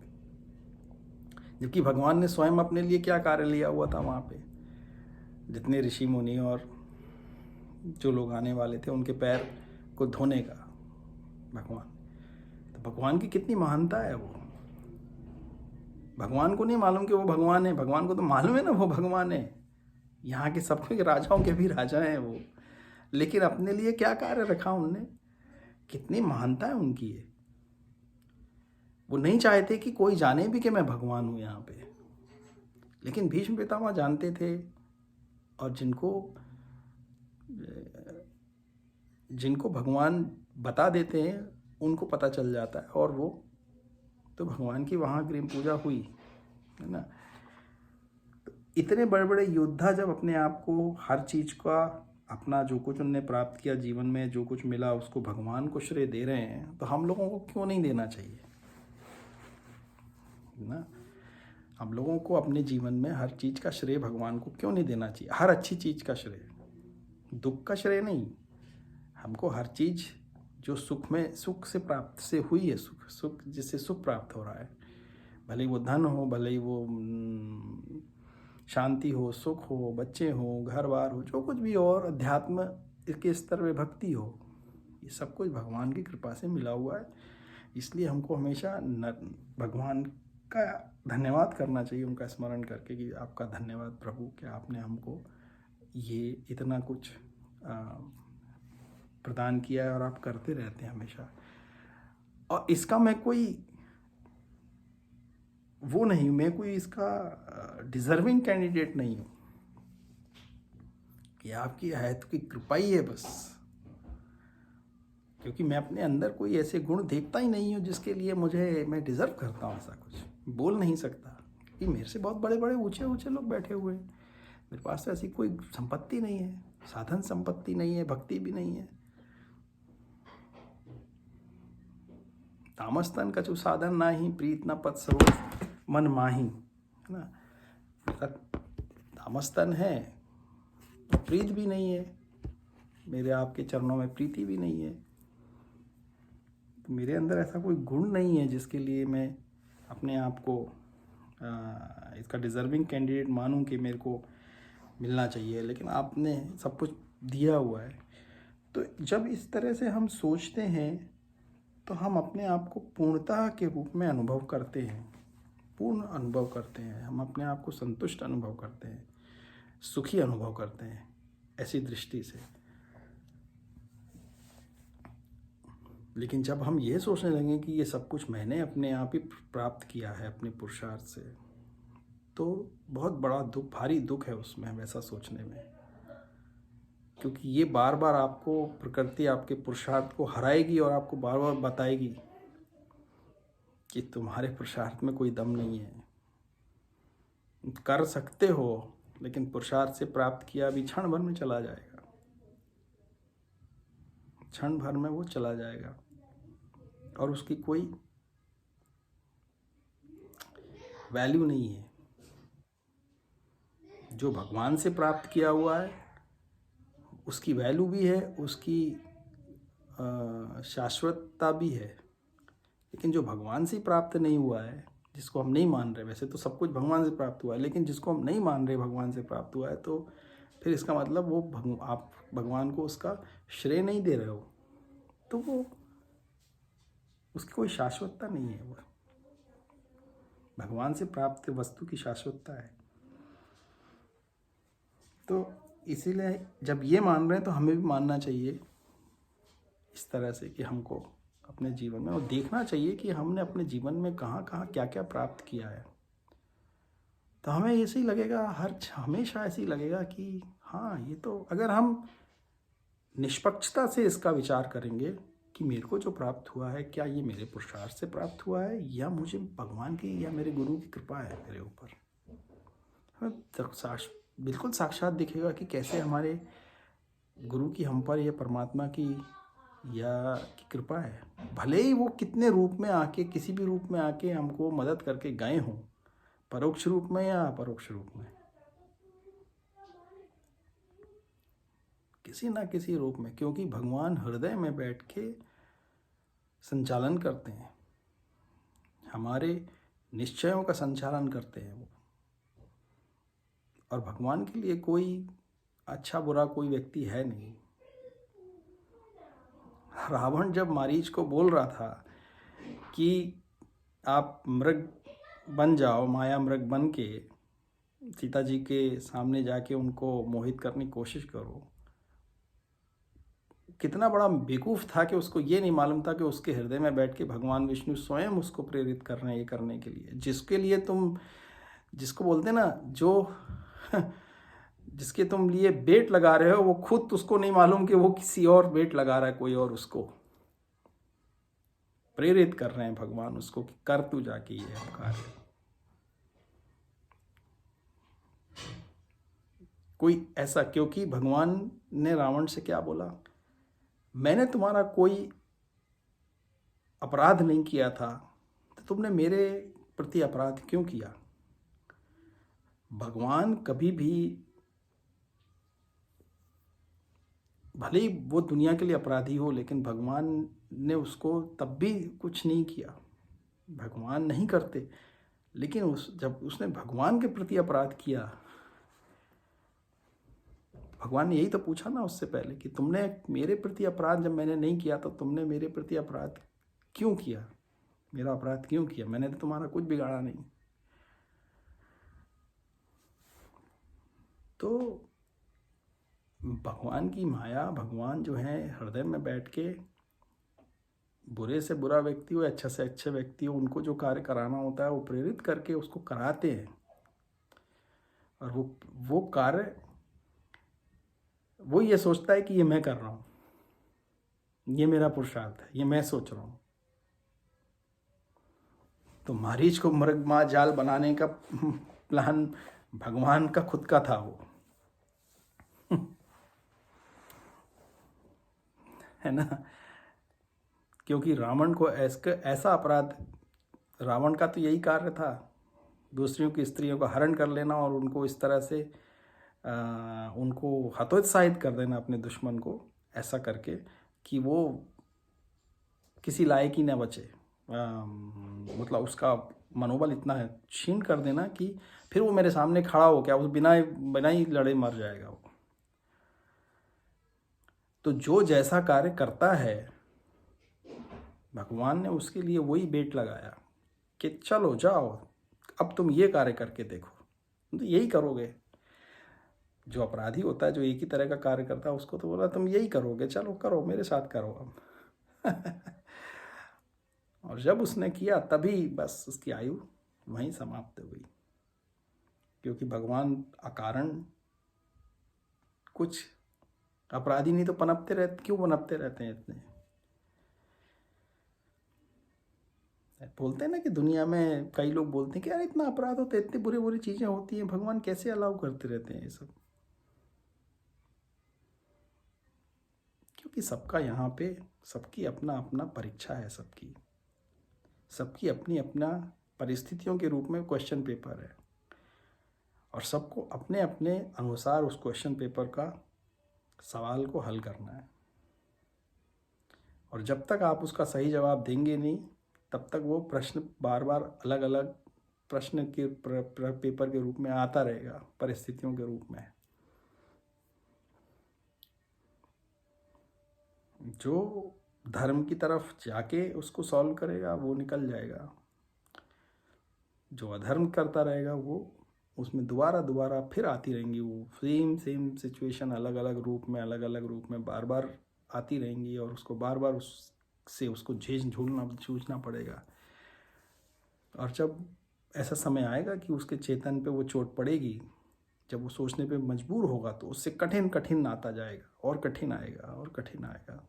जबकि भगवान ने स्वयं अपने लिए क्या कार्य लिया हुआ था वहाँ पे। जितने ऋषि मुनि और जो लोग आने वाले थे उनके पैर को धोने का भगवान। तो भगवान की कितनी महानता है। वो भगवान को नहीं मालूम कि वो भगवान है, भगवान को तो मालूम है ना वो भगवान है। यहाँ के सबके राजाओं के भी राजा हैं वो, लेकिन अपने लिए क्या कार्य रखा उनने, कितनी महानता है उनकी है। वो नहीं चाहते कि कोई जाने भी कि मैं भगवान हूँ यहाँ पे, लेकिन भीष्म पितामह जानते थे। और जिनको भगवान बता देते हैं उनको पता चल जाता है, और वो तो भगवान की वहाँ अग्रिम पूजा हुई है ना। तो इतने बड़े बड़े योद्धा जब अपने आप को हर चीज़ का, अपना जो कुछ उनने प्राप्त किया जीवन में, जो कुछ मिला उसको भगवान को श्रेय दे रहे हैं, तो हम लोगों को क्यों नहीं देना चाहिए ना। हम लोगों को अपने जीवन में हर चीज़ का श्रेय भगवान को क्यों नहीं देना चाहिए। हर अच्छी चीज़ का श्रेय, दुख का श्रेय नहीं। हमको हर चीज़ जो सुख से प्राप्त से हुई है, सुख जिससे सुख प्राप्त हो रहा है, भले ही वो धन हो, भले ही वो शांति हो, सुख हो, बच्चे हो, घर बार हो, जो कुछ भी हो, और अध्यात्म के स्तर में भक्ति हो, ये सब कुछ भगवान की कृपा से मिला हुआ है। इसलिए हमको हमेशा भगवान का धन्यवाद करना चाहिए, उनका स्मरण करके कि आपका धन्यवाद प्रभु कि आपने हमको ये इतना कुछ प्रदान किया है, और आप करते रहते हैं हमेशा। और इसका मैं कोई वो नहीं, मैं कोई इसका डिजर्विंग कैंडिडेट नहीं हूँ। ये आपकी है तो की कृपा ही है बस, क्योंकि मैं अपने अंदर कोई ऐसे गुण देखता ही नहीं हूँ जिसके लिए मैं डिज़र्व करता हूँ ऐसा कुछ। बोल नहीं सकता कि मेरे से बहुत बड़े बड़े ऊंचे ऊंचे लोग बैठे हुए हैं, मेरे पास तो ऐसी कोई संपत्ति नहीं है, साधन संपत्ति नहीं है, भक्ति भी नहीं है। तामस तन कछु साधन नाही, प्रीत न पद सरोज मन माही, है ना। तामस तन है, प्रीत भी नहीं है, मेरे आपके चरणों में प्रीति भी नहीं है। तो मेरे अंदर ऐसा कोई गुण नहीं है जिसके लिए मैं अपने आप को इसका डिज़र्विंग कैंडिडेट मानूं कि मेरे को मिलना चाहिए। लेकिन आपने सब कुछ दिया हुआ है। तो जब इस तरह से हम सोचते हैं तो हम अपने आप को पूर्णता के रूप में अनुभव करते हैं, पूर्ण अनुभव करते हैं। हम अपने आप को संतुष्ट अनुभव करते हैं, सुखी अनुभव करते हैं ऐसी दृष्टि से। लेकिन जब हम ये सोचने लगे कि ये सब कुछ मैंने अपने आप ही प्राप्त किया है अपने पुरुषार्थ से, तो बहुत बड़ा दुख, भारी दुख है उसमें वैसा सोचने में। क्योंकि ये बार बार आपको प्रकृति आपके पुरुषार्थ को हराएगी और आपको बार बार बताएगी कि तुम्हारे पुरुषार्थ में कोई दम नहीं है, कर सकते हो लेकिन पुरुषार्थ से प्राप्त किया भी क्षण भर में चला जाएगा, क्षण भर में वो चला जाएगा और उसकी कोई वैल्यू नहीं है। जो भगवान से प्राप्त किया हुआ है उसकी वैल्यू भी है, उसकी शाश्वतता भी है। लेकिन जो भगवान से प्राप्त नहीं हुआ है, जिसको हम नहीं मान रहे, वैसे तो सब कुछ भगवान से प्राप्त हुआ है, लेकिन जिसको हम नहीं मान रहे भगवान से प्राप्त हुआ है, तो फिर इसका मतलब वो आप भगवान को उसका श्रेय नहीं दे रहे हो, तो वो उसकी कोई शाश्वतता नहीं है। वो भगवान से प्राप्त वस्तु की शाश्वतता है। तो इसीलिए जब ये मान रहे हैं तो हमें भी मानना चाहिए इस तरह से कि हमको अपने जीवन में, और देखना चाहिए कि हमने अपने जीवन में कहाँ कहाँ क्या क्या प्राप्त किया है। तो हमें ऐसे ही लगेगा, हमेशा ऐसे ही लगेगा कि हाँ, ये तो, अगर हम निष्पक्षता से इसका विचार करेंगे कि मेरे को जो प्राप्त हुआ है, क्या ये मेरे पुरुषार्थ से प्राप्त हुआ है या मुझे भगवान की या मेरे गुरु की कृपा है मेरे ऊपर, हमें बिल्कुल साक्षात दिखेगा कि कैसे हमारे गुरु की हम पर या परमात्मा की या की कृपा है। भले ही वो कितने रूप में आके, किसी भी रूप में आके हमको मदद करके गए हों, परोक्ष रूप में या अपरोक्ष रूप में, किसी ना किसी रूप में, क्योंकि भगवान हृदय में बैठ के संचालन करते हैं, हमारे निश्चयों का संचालन करते हैं वो। और भगवान के लिए कोई अच्छा बुरा कोई व्यक्ति है नहीं। रावण जब मारीच को बोल रहा था कि आप मृग बन जाओ, माया मृग बन के सीता जी के सामने जाके उनको मोहित करने की कोशिश करो, कितना बड़ा बेवकूफ़ था कि उसको ये नहीं मालूम था कि उसके हृदय में बैठ के भगवान विष्णु स्वयं उसको प्रेरित कर रहे हैं ये करने के लिए, जिसके लिए तुम, जिसको बोलते ना, जो जिसके तुम लिए बेट लगा रहे हो, वो खुद उसको नहीं मालूम कि वो किसी और बेट लगा रहा है, कोई और उसको प्रेरित कर रहे हैं भगवान उसको कि कर तू जाके ये कार्य। कोई ऐसा, क्योंकि भगवान ने रावण से क्या बोला, मैंने तुम्हारा कोई अपराध नहीं किया था, तो तुमने मेरे प्रति अपराध क्यों किया। भगवान कभी भी, भले ही वो दुनिया के लिए अपराधी हो, लेकिन भगवान ने उसको तब भी कुछ नहीं किया, भगवान नहीं करते। लेकिन जब उसने भगवान के प्रति अपराध किया, भगवान ने यही तो पूछा ना उससे पहले कि तुमने मेरे प्रति अपराध जब मैंने नहीं किया तो तुमने मेरे प्रति अपराध क्यों किया, मेरा अपराध क्यों किया, मैंने तो तुम्हारा कुछ बिगाड़ा नहीं। तो भगवान की माया, भगवान जो है हृदय में बैठ के बुरे से बुरा व्यक्ति हो, अच्छा से अच्छे व्यक्ति हो, उनको जो कार्य कराना होता है वो प्रेरित करके उसको कराते हैं। और वो कार्य वो ये सोचता है कि ये मैं कर रहा हूँ, ये मेरा पुरुषार्थ है, ये मैं सोच रहा हूँ। तो मारीच को मृगमा जाल बनाने का प्लान भगवान का खुद का था वो, है ना। क्योंकि रावण को ऐसा अपराध, रावण का तो यही कार्य था, दूसरियों की स्त्रियों का हरण कर लेना और उनको इस तरह से उनको हतोत्साहित कर देना अपने दुश्मन को, ऐसा करके कि वो किसी लायक ही न बचे, मतलब उसका मनोबल इतना क्षीण कर देना कि फिर वो मेरे सामने खड़ा हो क्या, वो बिना बिना ही लड़े मर जाएगा वो। तो जो जैसा कार्य करता है भगवान ने उसके लिए वही बेट लगाया कि चलो जाओ, अब तुम ये कार्य करके देखो, तो यही करोगे। जो अपराधी होता है, जो एक ही तरह का कार्य करता है, उसको तो बोला तुम यही करोगे, चलो करो, मेरे साथ करो अब। और जब उसने किया तभी बस उसकी आयु वहीं समाप्त हो गई, क्योंकि भगवान अकारण कुछ अपराधी नहीं तो पनपते रहते, क्यों पनपते रहते हैं इतने। बोलते हैं ना कि दुनिया में कई लोग बोलते हैं कि यार इतना अपराध होता है, इतनी बुरी बुरी चीज़ें होती हैं, भगवान कैसे अलाउ करते रहते हैं ये सब। क्योंकि सबका यहाँ पे सबकी अपना अपना परीक्षा है, सबकी सबकी अपनी अपना परिस्थितियों के रूप में क्वेश्चन पेपर है, और सबको अपने अपने अनुसार उस क्वेश्चन पेपर का सवाल को हल करना है। और जब तक आप उसका सही जवाब देंगे नहीं, तब तक वो प्रश्न बार बार अलग अलग प्रश्न के पेपर के रूप में आता रहेगा, परिस्थितियों के रूप में। जो धर्म की तरफ जाके उसको सॉल्व करेगा वो निकल जाएगा, जो अधर्म करता रहेगा वो उसमें दोबारा दोबारा फिर आती रहेंगी, वो सेम सेम सिचुएशन अलग अलग रूप में बार बार आती रहेंगी, और उसको बार बार उससे उसको जूझना पड़ेगा। और जब ऐसा समय आएगा कि उसके चेतन पे वो चोट पड़ेगी, जब वो सोचने पे मजबूर होगा, तो उससे कठिन कठिन आता जाएगा, और कठिन आएगा और कठिन आएगा।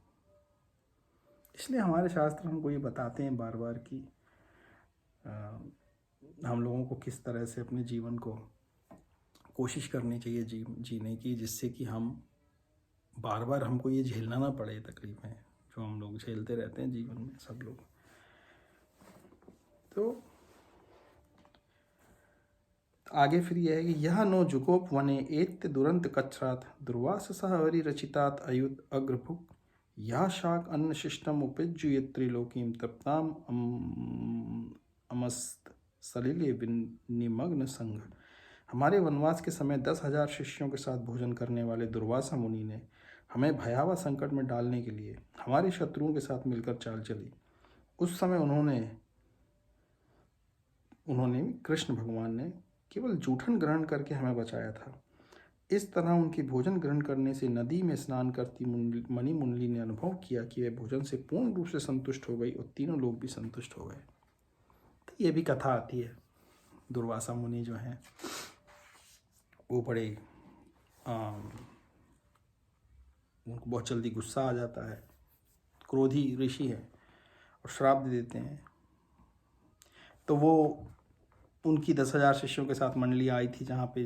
इसलिए हमारे शास्त्र हमको ये बताते हैं बार बार कि हम लोगों को किस तरह से अपने जीवन को कोशिश करनी चाहिए जीने की, जिससे कि हम बार बार हमको ये झेलना ना पड़े तकलीफ़ें जो हम लोग झेलते रहते हैं जीवन में, सब लोग। तो आगे फिर यह है कि यह नो जुगोप वने एत्य दुरंत कच्छ्रात दुर्वास सह हरि रचितात अयुत अग्रभुक यह शाक अन्न शिष्टम उपज्जुय त्रिलोकीम तृप्ताम अमस्त सलिले निमग्न संघ। हमारे वनवास के समय 10,000 शिष्यों के साथ भोजन करने वाले दुर्वासा मुनि ने हमें भयावह संकट में डालने के लिए हमारे शत्रुओं के साथ मिलकर चाल चली। उस समय उन्होंने कृष्ण भगवान ने केवल जूठन ग्रहण करके हमें बचाया था। इस तरह उनकी भोजन ग्रहण करने से नदी में स्नान करती मणि मुंडली ने अनुभव किया कि वह भोजन से पूर्ण रूप से संतुष्ट हो गई, और तीनों लोग भी संतुष्ट हो गए। तो ये भी कथा आती है। दुर्वासा मुनि जो हैं वो बड़े उनको बहुत जल्दी गुस्सा आ जाता है, क्रोधी ऋषि है, और श्राप दे देते हैं। तो वो उनकी 10,000 शिष्यों के साथ मंडली आई थी, जहाँ पे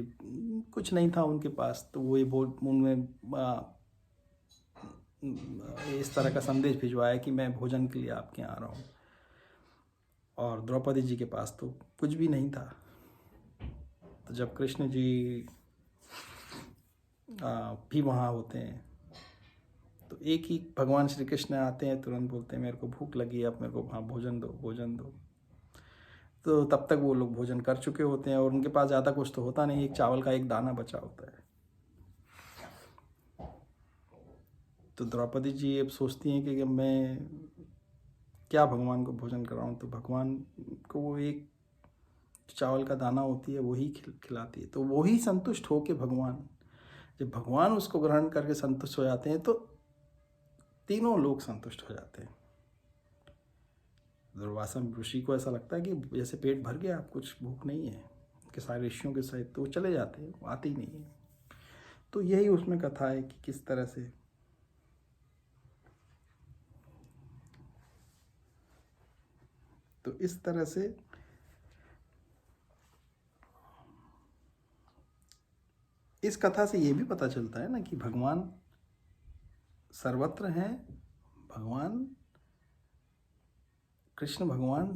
कुछ नहीं था उनके पास, तो वो उनमें इस तरह का संदेश भिजवाया कि मैं भोजन के लिए आपके यहाँ आ रहा हूँ। और द्रौपदी जी के पास तो कुछ भी नहीं था। तो जब कृष्ण जी भी वहाँ होते हैं, तो एक ही भगवान श्री कृष्ण आते हैं, तुरंत बोलते हैं मेरे को भूख लगी है, आप मेरे को वहाँ भोजन दो भोजन दो। तो तब तक वो लोग भोजन कर चुके होते हैं, और उनके पास ज़्यादा कुछ तो होता नहीं, एक चावल का एक दाना बचा होता है। तो द्रौपदी जी अब सोचती हैं कि मैं क्या भगवान को भोजन कराऊं, तो भगवान को वो एक चावल का दाना होती है वही खिलाती है। तो वही संतुष्ट हो के जब भगवान उसको ग्रहण करके संतुष्ट हो जाते हैं, तो तीनों लोग संतुष्ट हो जाते हैं। दुर्वासा ऋषि को ऐसा लगता है कि जैसे पेट भर गया, अब कुछ भूख नहीं है, कि सारे ऋषियों के सहित, तो वो चले जाते हैं, वो आते ही नहीं है। तो यही उसमें कथा है कि किस तरह से तो इस तरह से इस कथा से ये भी पता चलता है ना कि भगवान सर्वत्र हैं। भगवान कृष्ण भगवान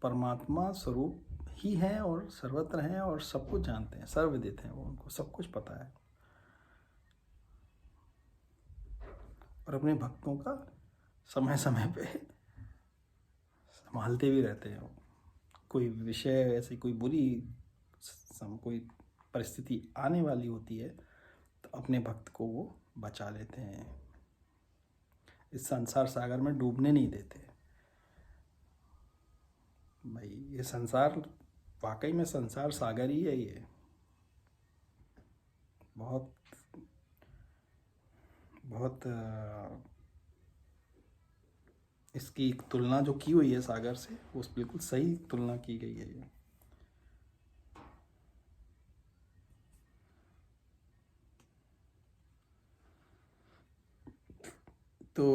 परमात्मा स्वरूप ही हैं, और सर्वत्र हैं, और सब कुछ जानते हैं, सर्वविदित हैं, वो उनको सब कुछ पता है, और अपने भक्तों का समय समय पे संभालते भी रहते हैं। कोई विषय ऐसी कोई कोई परिस्थिति आने वाली होती है, तो अपने भक्त को वो बचा लेते हैं, इस संसार सागर में डूबने नहीं देते। भाई ये संसार वाकई में संसार सागर ही है। ये बहुत बहुत इसकी तुलना जो की हुई है सागर से, वो बिल्कुल सही तुलना की गई है ये। तो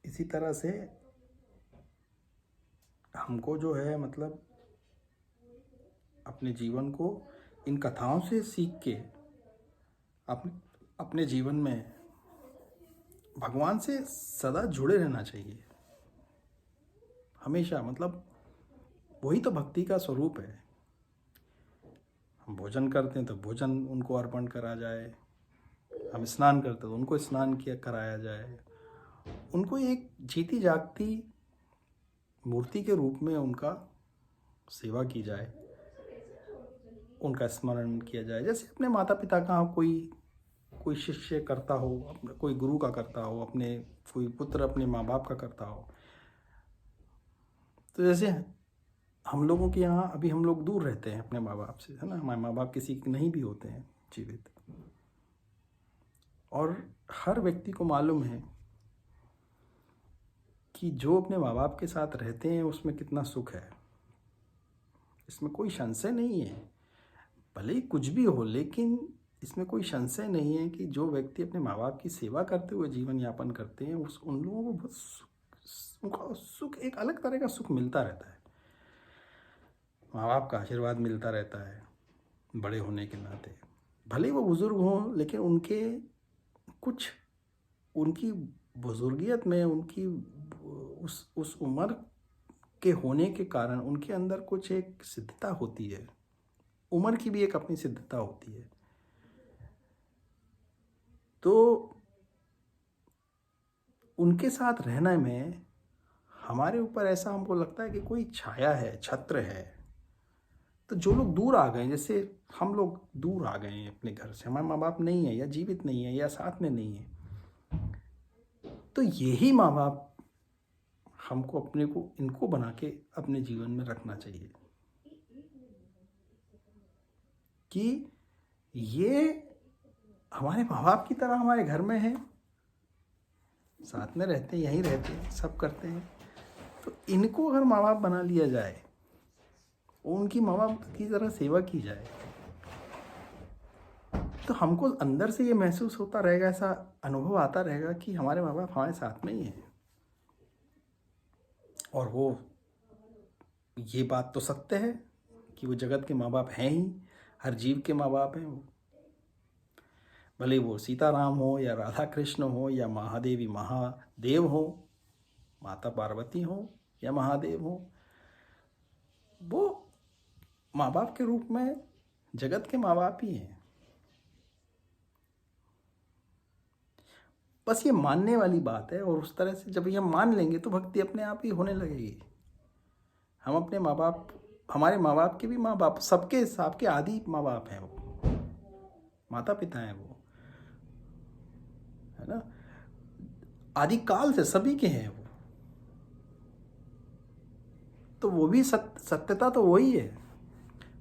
इसी तरह से हमको जो है मतलब अपने जीवन को इन कथाओं से सीख के अपने अपने जीवन में भगवान से सदा जुड़े रहना चाहिए। हमेशा मतलब वही तो भक्ति का स्वरूप है। हम भोजन करते हैं तो भोजन उनको अर्पण करा जाए, हम स्नान करते हैं तो उनको स्नान किया कराया जाए, उनको एक जीती जागती मूर्ति के रूप में उनका सेवा की जाए, उनका स्मरण किया जाए। जैसे अपने माता पिता का कोई शिष्य करता हो, अपने कोई गुरु का करता हो, अपने कोई पुत्र अपने माँ बाप का करता हो। तो जैसे हम लोगों के यहाँ अभी हम लोग दूर रहते हैं अपने माँ बाप से, है ना, हमारे माँ बाप किसी के नहीं भी होते हैं जीवित, और हर व्यक्ति को मालूम है कि जो अपने माँ बाप के साथ रहते हैं उसमें कितना सुख है। इसमें कोई संशय नहीं है, भले ही कुछ भी हो, लेकिन इसमें कोई संशय नहीं है कि जो व्यक्ति अपने माँ बाप की सेवा करते हुए जीवन यापन करते हैं उन लोगों को बहुत उनका सुख, एक अलग तरह का सुख मिलता रहता है। माँ बाप का आशीर्वाद मिलता रहता है बड़े होने के नाते। भले वो बुज़ुर्ग हों, लेकिन उनकी बुजुर्गियत में उनकी उस उम्र के होने के कारण उनके अंदर कुछ एक सिद्धता होती है। उम्र की भी एक अपनी सिद्धता होती है। तो उनके साथ रहने में हमारे ऊपर ऐसा हमको लगता है कि कोई छाया है, छत्र है। तो जो लोग दूर आ गए, जैसे हम लोग दूर आ गए हैं अपने घर से, हमारे माँ बाप नहीं है या जीवित नहीं है या साथ में नहीं है, तो यही माँ बाप हमको अपने को इनको बना के अपने जीवन में रखना चाहिए कि ये हमारे माँ बाप की तरह हमारे घर में है, साथ में रहते हैं, यहीं रहते हैं, सब करते हैं। तो इनको अगर माँ बाप बना लिया जाए, उनकी माँ बाप की तरह सेवा की जाए, तो हमको अंदर से ये महसूस होता रहेगा, ऐसा अनुभव आता रहेगा कि हमारे माँ बाप हमारे साथ में ही हैं। और वो ये बात तो सत्य है कि वो जगत के माँ बाप हैं ही, हर जीव के माँ बाप हैं वो। भले वो सीताराम हो या राधा कृष्ण हो या महादेवी महादेव हो, माता पार्वती हो या महादेव हो, वो माँ बाप के रूप में जगत के माँ बाप ही हैं। बस ये मानने वाली बात है, और उस तरह से जब ये मान लेंगे तो भक्ति अपने आप ही होने लगेगी। हम अपने माँ बाप, हमारे माँ बाप के भी माँ बाप, सबके आदि माँ बाप हैं, वो माता पिता हैं, वो है ना, आदि काल से सभी के हैं वो। तो वो भी सत्यता तो वही है।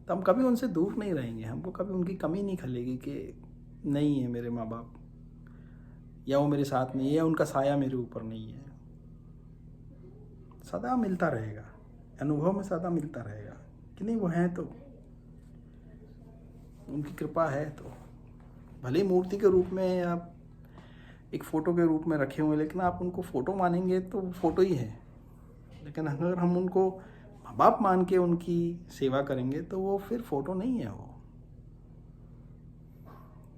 तो हम कभी उनसे दूर नहीं रहेंगे, हमको कभी उनकी कमी नहीं खलेगी कि नहीं है मेरे माँ बाप, या वो मेरे साथ नहीं है, या उनका साया मेरे ऊपर नहीं है। सदा मिलता रहेगा, अनुभव में सदा मिलता रहेगा कि नहीं वो हैं, तो उनकी कृपा है। तो भले ही मूर्ति के रूप में या एक फ़ोटो के रूप में रखे हुए, लेकिन आप उनको फ़ोटो मानेंगे तो फ़ोटो ही है। लेकिन अगर हम उनको माँ बाप मान के उनकी सेवा करेंगे तो वो फिर फ़ोटो नहीं है। वो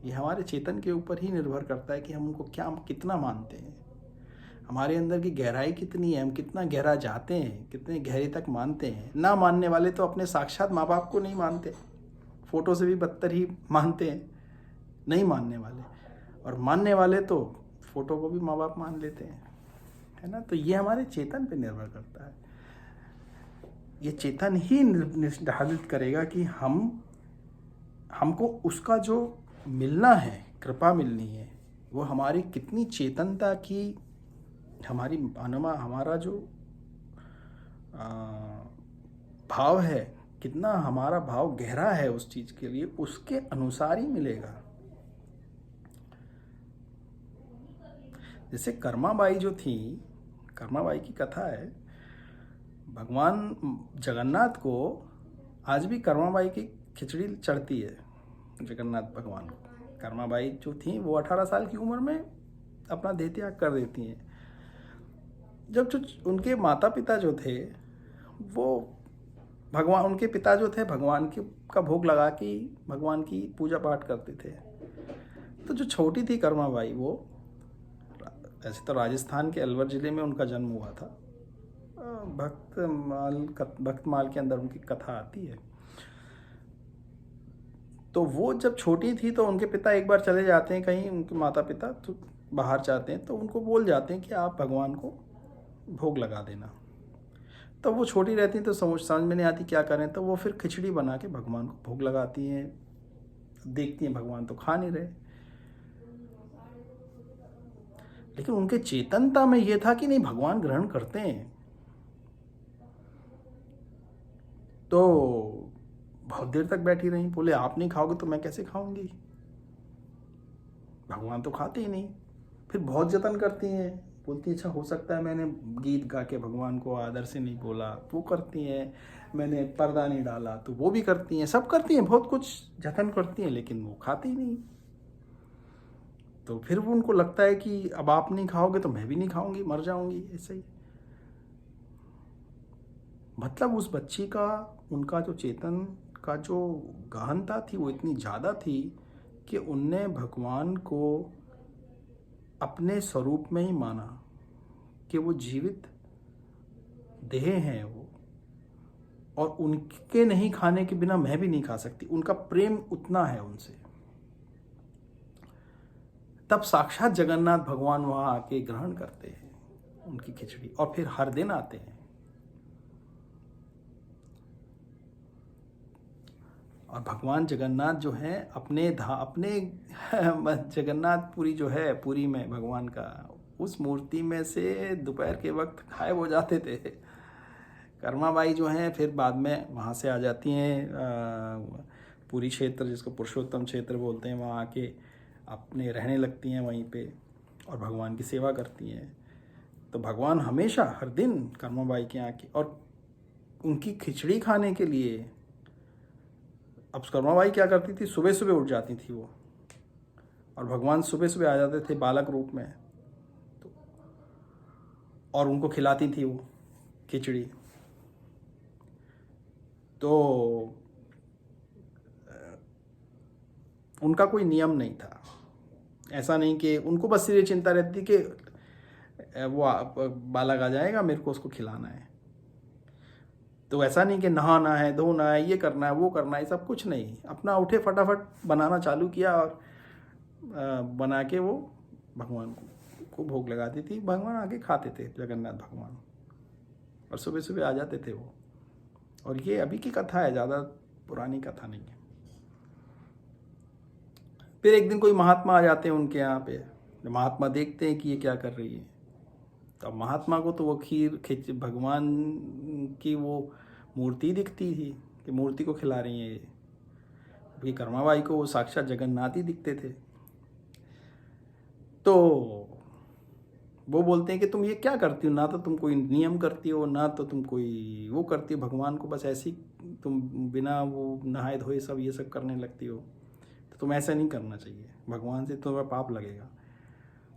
ये हमारे चेतन के ऊपर ही निर्भर करता है कि हम उनको कितना मानते हैं, हमारे अंदर की गहराई कितनी है, हम कितना गहरा जाते हैं, कितने गहरे तक मानते हैं। ना मानने वाले तो अपने साक्षात माँ बाप को नहीं मानते, फ़ोटो से भी बदतर ही मानते हैं, नहीं मानने वाले। और मानने वाले तो फ़ोटो को भी माँ बाप मान लेते हैं, है ना। तो ये हमारे चेतन पे निर्भर करता है। ये चेतन ही निर्धारित करेगा कि हमको उसका जो मिलना है, कृपा मिलनी है, वो हमारी कितनी चेतनता की, हमारा जो भाव है, कितना हमारा भाव गहरा है उस चीज़ के लिए, उसके अनुसार ही मिलेगा। जैसे कर्माबाई जो थी, कर्माबाई की कथा है, भगवान जगन्नाथ को आज भी कर्माबाई की खिचड़ी चढ़ती है जगन्नाथ भगवान को। कर्माबाई जो थी वो 18 साल की उम्र में अपना देह त्याग कर देती हैं। जब जो उनके माता पिता जो थे वो भगवान, उनके पिता जो थे भगवान के का भोग लगा के भगवान की पूजा पाठ करते थे। तो जो छोटी थी कर्माबाई, वो ऐसे तो राजस्थान के अलवर ज़िले में उनका जन्म हुआ था। भक्तमाल के अंदर उनकी कथा आती है। तो वो जब छोटी थी तो उनके पिता एक बार चले जाते हैं कहीं, उनके माता पिता तो बाहर जाते हैं, तो उनको बोल जाते हैं कि आप भगवान को भोग लगा देना। तो वो छोटी रहती तो समझ में नहीं आती क्या करें, तो वो फिर खिचड़ी बना के भगवान को भोग लगाती हैं। देखती हैं भगवान तो खा नहीं रहे, लेकिन उनके चेतनता में ये था कि नहीं, भगवान ग्रहण करते हैं। तो बहुत देर तक बैठी रही, बोले आप नहीं खाओगे तो मैं कैसे खाऊंगी, भगवान तो खाते ही नहीं। फिर बहुत जतन करती हैं, बोलती अच्छा हो सकता है मैंने गीत गा के भगवान को आदर से नहीं बोला, वो करती हैं, मैंने पर्दा नहीं डाला तो वो भी करती हैं, सब करती हैं, बहुत कुछ जतन करती हैं, लेकिन वो खाती ही नहीं। तो फिर वो उनको लगता है कि अब आप नहीं खाओगे तो मैं भी नहीं खाऊंगी, मर जाऊंगी ऐसे ही। मतलब उस बच्ची का, उनका जो चेतन का जो गहनता थी वो इतनी ज़्यादा थी कि उनने भगवान को अपने स्वरूप में ही माना कि वो जीवित देह हैं वो, और उनके नहीं खाने के बिना मैं भी नहीं खा सकती। उनका प्रेम उतना है उनसे। तब साक्षात जगन्नाथ भगवान वहाँ आके ग्रहण करते हैं उनकी खिचड़ी, और फिर हर दिन आते हैं। और भगवान जगन्नाथ जो हैं अपने जगन्नाथपुरी जो है, पुरी में भगवान का, उस मूर्ति में से दोपहर के वक्त गायब हो जाते थे। कर्माबाई जो हैं फिर बाद में वहाँ से आ जाती हैं पुरी क्षेत्र, जिसको पुरुषोत्तम क्षेत्र बोलते हैं, वहाँ आके अपने रहने लगती हैं वहीं पे और भगवान की सेवा करती हैं। तो भगवान हमेशा हर दिन कर्माबाई के यहाँ की, और उनकी खिचड़ी खाने के लिए, अब कर्माबाई क्या करती थी, सुबह सुबह उठ जाती थी वो, और भगवान सुबह सुबह आ जाते थे बालक रूप में, तो और उनको खिलाती थी वो खिचड़ी। तो उनका कोई नियम नहीं था, ऐसा नहीं कि उनको बस ये चिंता रहती कि वो बालक आ जाएगा, मेरे को उसको खिलाना है। तो ऐसा नहीं कि नहाना है, धोना है, ये करना है, वो करना है, सब कुछ नहीं। अपना उठे फटाफट बनाना चालू किया, और बना के वो भगवान को भोग लगाती थी। भगवान आके खाते थे, जगन्नाथ भगवान, और सुबह सुबह आ जाते थे वो। और ये अभी की कथा है, ज़्यादा पुरानी कथा नहीं है। फिर एक दिन कोई महात्मा आ जाते हैं उनके यहाँ पे, महात्मा देखते हैं कि ये क्या कर रही है। तो महात्मा को तो वो खीर भगवान की वो मूर्ति दिखती थी कि मूर्ति को खिला रही है ये, क्योंकि कर्माबाई को वो साक्षात जगन्नाथ ही दिखते थे। तो वो बोलते हैं कि तुम ये क्या करती हो, ना तो तुम कोई नियम करती हो, ना तो तुम कोई वो करती हो, भगवान को बस ऐसी तुम बिना वो नहाए धोए सब ये सब करने लगती हो। तो तुम ऐसा नहीं करना चाहिए, भगवान से तुम्हें पाप लगेगा।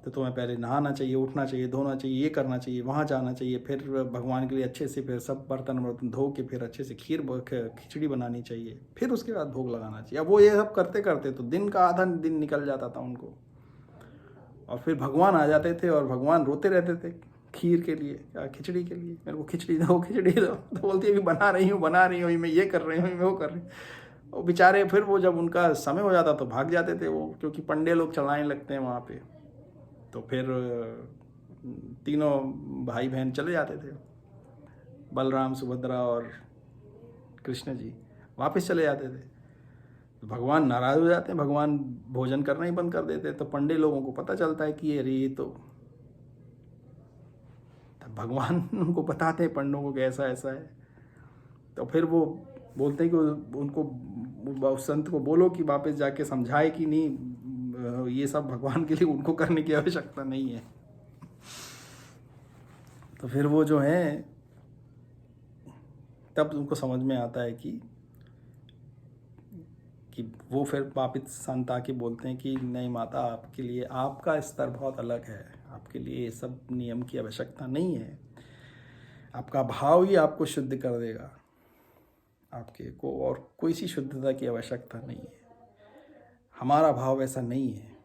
तो तुम्हें पहले नहाना चाहिए, उठना चाहिए, धोना चाहिए, ये करना चाहिए, वहाँ जाना चाहिए, फिर भगवान के लिए अच्छे से फिर सब बर्तन वर्तन धो के फिर अच्छे से खिचड़ी बनानी चाहिए, फिर उसके बाद भोग लगाना चाहिए। अब वो ये सब करते करते तो दिन का आधा दिन निकल जाता था उनको, और फिर भगवान आ जाते थे और भगवान रोते रहते थे खीर के लिए, खिचड़ी के लिए, मेरे को खिचड़ी दो, खिचड़ी दो। तो बोलती अभी बना रही हूँ, मैं ये कर रही हूँ, मैं वो कर रही हूँ। और बेचारे फिर वो जब उनका समय हो जाता तो भाग जाते थे वो, क्योंकि पंडे लोग चलाने लगते हैं वहाँ पे। तो फिर तीनों भाई बहन चले जाते थे, बलराम, सुभद्रा और कृष्ण जी वापस चले जाते थे। तो भगवान नाराज़ हो जाते हैं, भगवान भोजन करना ही बंद कर देते हैं। तो पंडे लोगों को पता चलता है कि अरे ये तो, तब भगवान उनको बताते हैं पंडों को कि ऐसा ऐसा है। तो फिर वो बोलते हैं कि उनको उस संत को बोलो कि वापस जाके समझाए कि नहीं, ये सब भगवान के लिए उनको करने की आवश्यकता नहीं है। तो फिर वो जो है, तब उनको समझ में आता है कि वो फिर वापस संत आके बोलते हैं कि नहीं माता, आपके लिए आपका स्तर बहुत अलग है, आपके लिए ये सब नियम की आवश्यकता नहीं है। आपका भाव ही आपको शुद्ध कर देगा। आपके को और कोई सी शुद्धता की आवश्यकता नहीं है। हमारा भाव ऐसा नहीं है,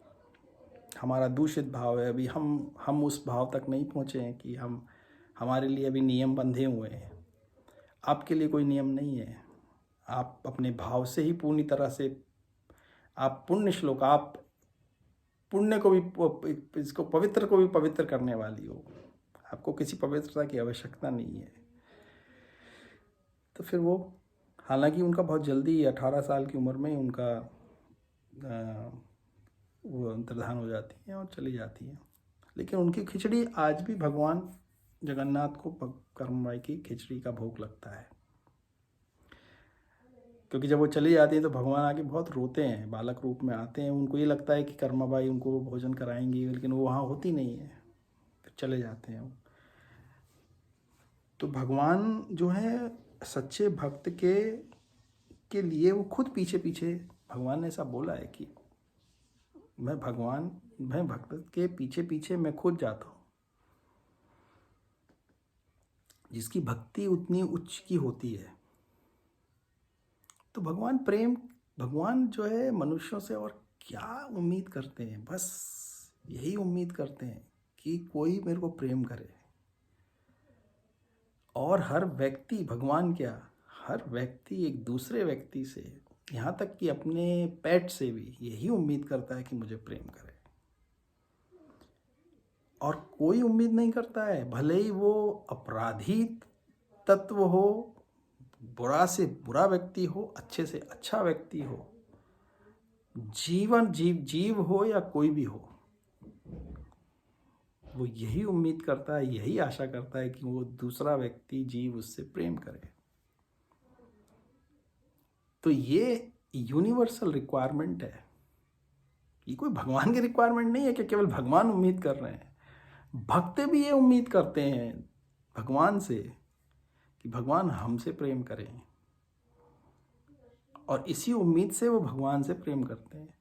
हमारा दूषित भाव है। अभी हम उस भाव तक नहीं पहुँचे हैं कि हमारे लिए अभी नियम बंधे हुए हैं। आपके लिए कोई नियम नहीं है। आप अपने भाव से ही पूरी तरह से आप पुण्य श्लोक, आप पुण्य को भी, इसको पवित्र को भी पवित्र करने वाली हो। आपको किसी पवित्रता की आवश्यकता नहीं है। तो फिर वो, हालांकि उनका बहुत जल्दी 18 साल की उम्र में उनका वो अंतर्धान हो जाती हैं और चली जाती हैं, लेकिन उनकी खिचड़ी आज भी भगवान जगन्नाथ को कर्मबाई की खिचड़ी का भोग लगता है। क्योंकि जब वो चली जाती है तो भगवान आके बहुत रोते हैं, बालक रूप में आते हैं। उनको ये लगता है कि कर्माबाई उनको भोजन कराएंगी, लेकिन वो वहाँ होती नहीं है, फिर चले जाते हैं। तो भगवान जो है सच्चे भक्त के लिए वो खुद पीछे पीछे, भगवान ने ऐसा बोला है कि मैं भक्त के पीछे पीछे मैं खुद जाता हूँ। जिसकी भक्ति उतनी उच्च की होती है, तो भगवान जो है मनुष्यों से और क्या उम्मीद करते हैं, बस यही उम्मीद करते हैं कि कोई मेरे को प्रेम करे। और हर व्यक्ति, भगवान क्या, हर व्यक्ति एक दूसरे व्यक्ति से, यहाँ तक कि अपने पेट से भी यही उम्मीद करता है कि मुझे प्रेम करे। और कोई उम्मीद नहीं करता है, भले ही वो अपराधी तत्व हो, बुरा से बुरा व्यक्ति हो, अच्छे से अच्छा व्यक्ति हो, जीव हो या कोई भी हो, वो यही उम्मीद करता है, यही आशा करता है कि वो दूसरा व्यक्ति, जीव उससे प्रेम करे। तो ये यूनिवर्सल रिक्वायरमेंट है। ये कोई भगवान की रिक्वायरमेंट नहीं है कि केवल भगवान उम्मीद कर रहे हैं। भक्त भी ये उम्मीद करते हैं भगवान से कि भगवान हमसे प्रेम करें, और इसी उम्मीद से वो भगवान से प्रेम करते हैं।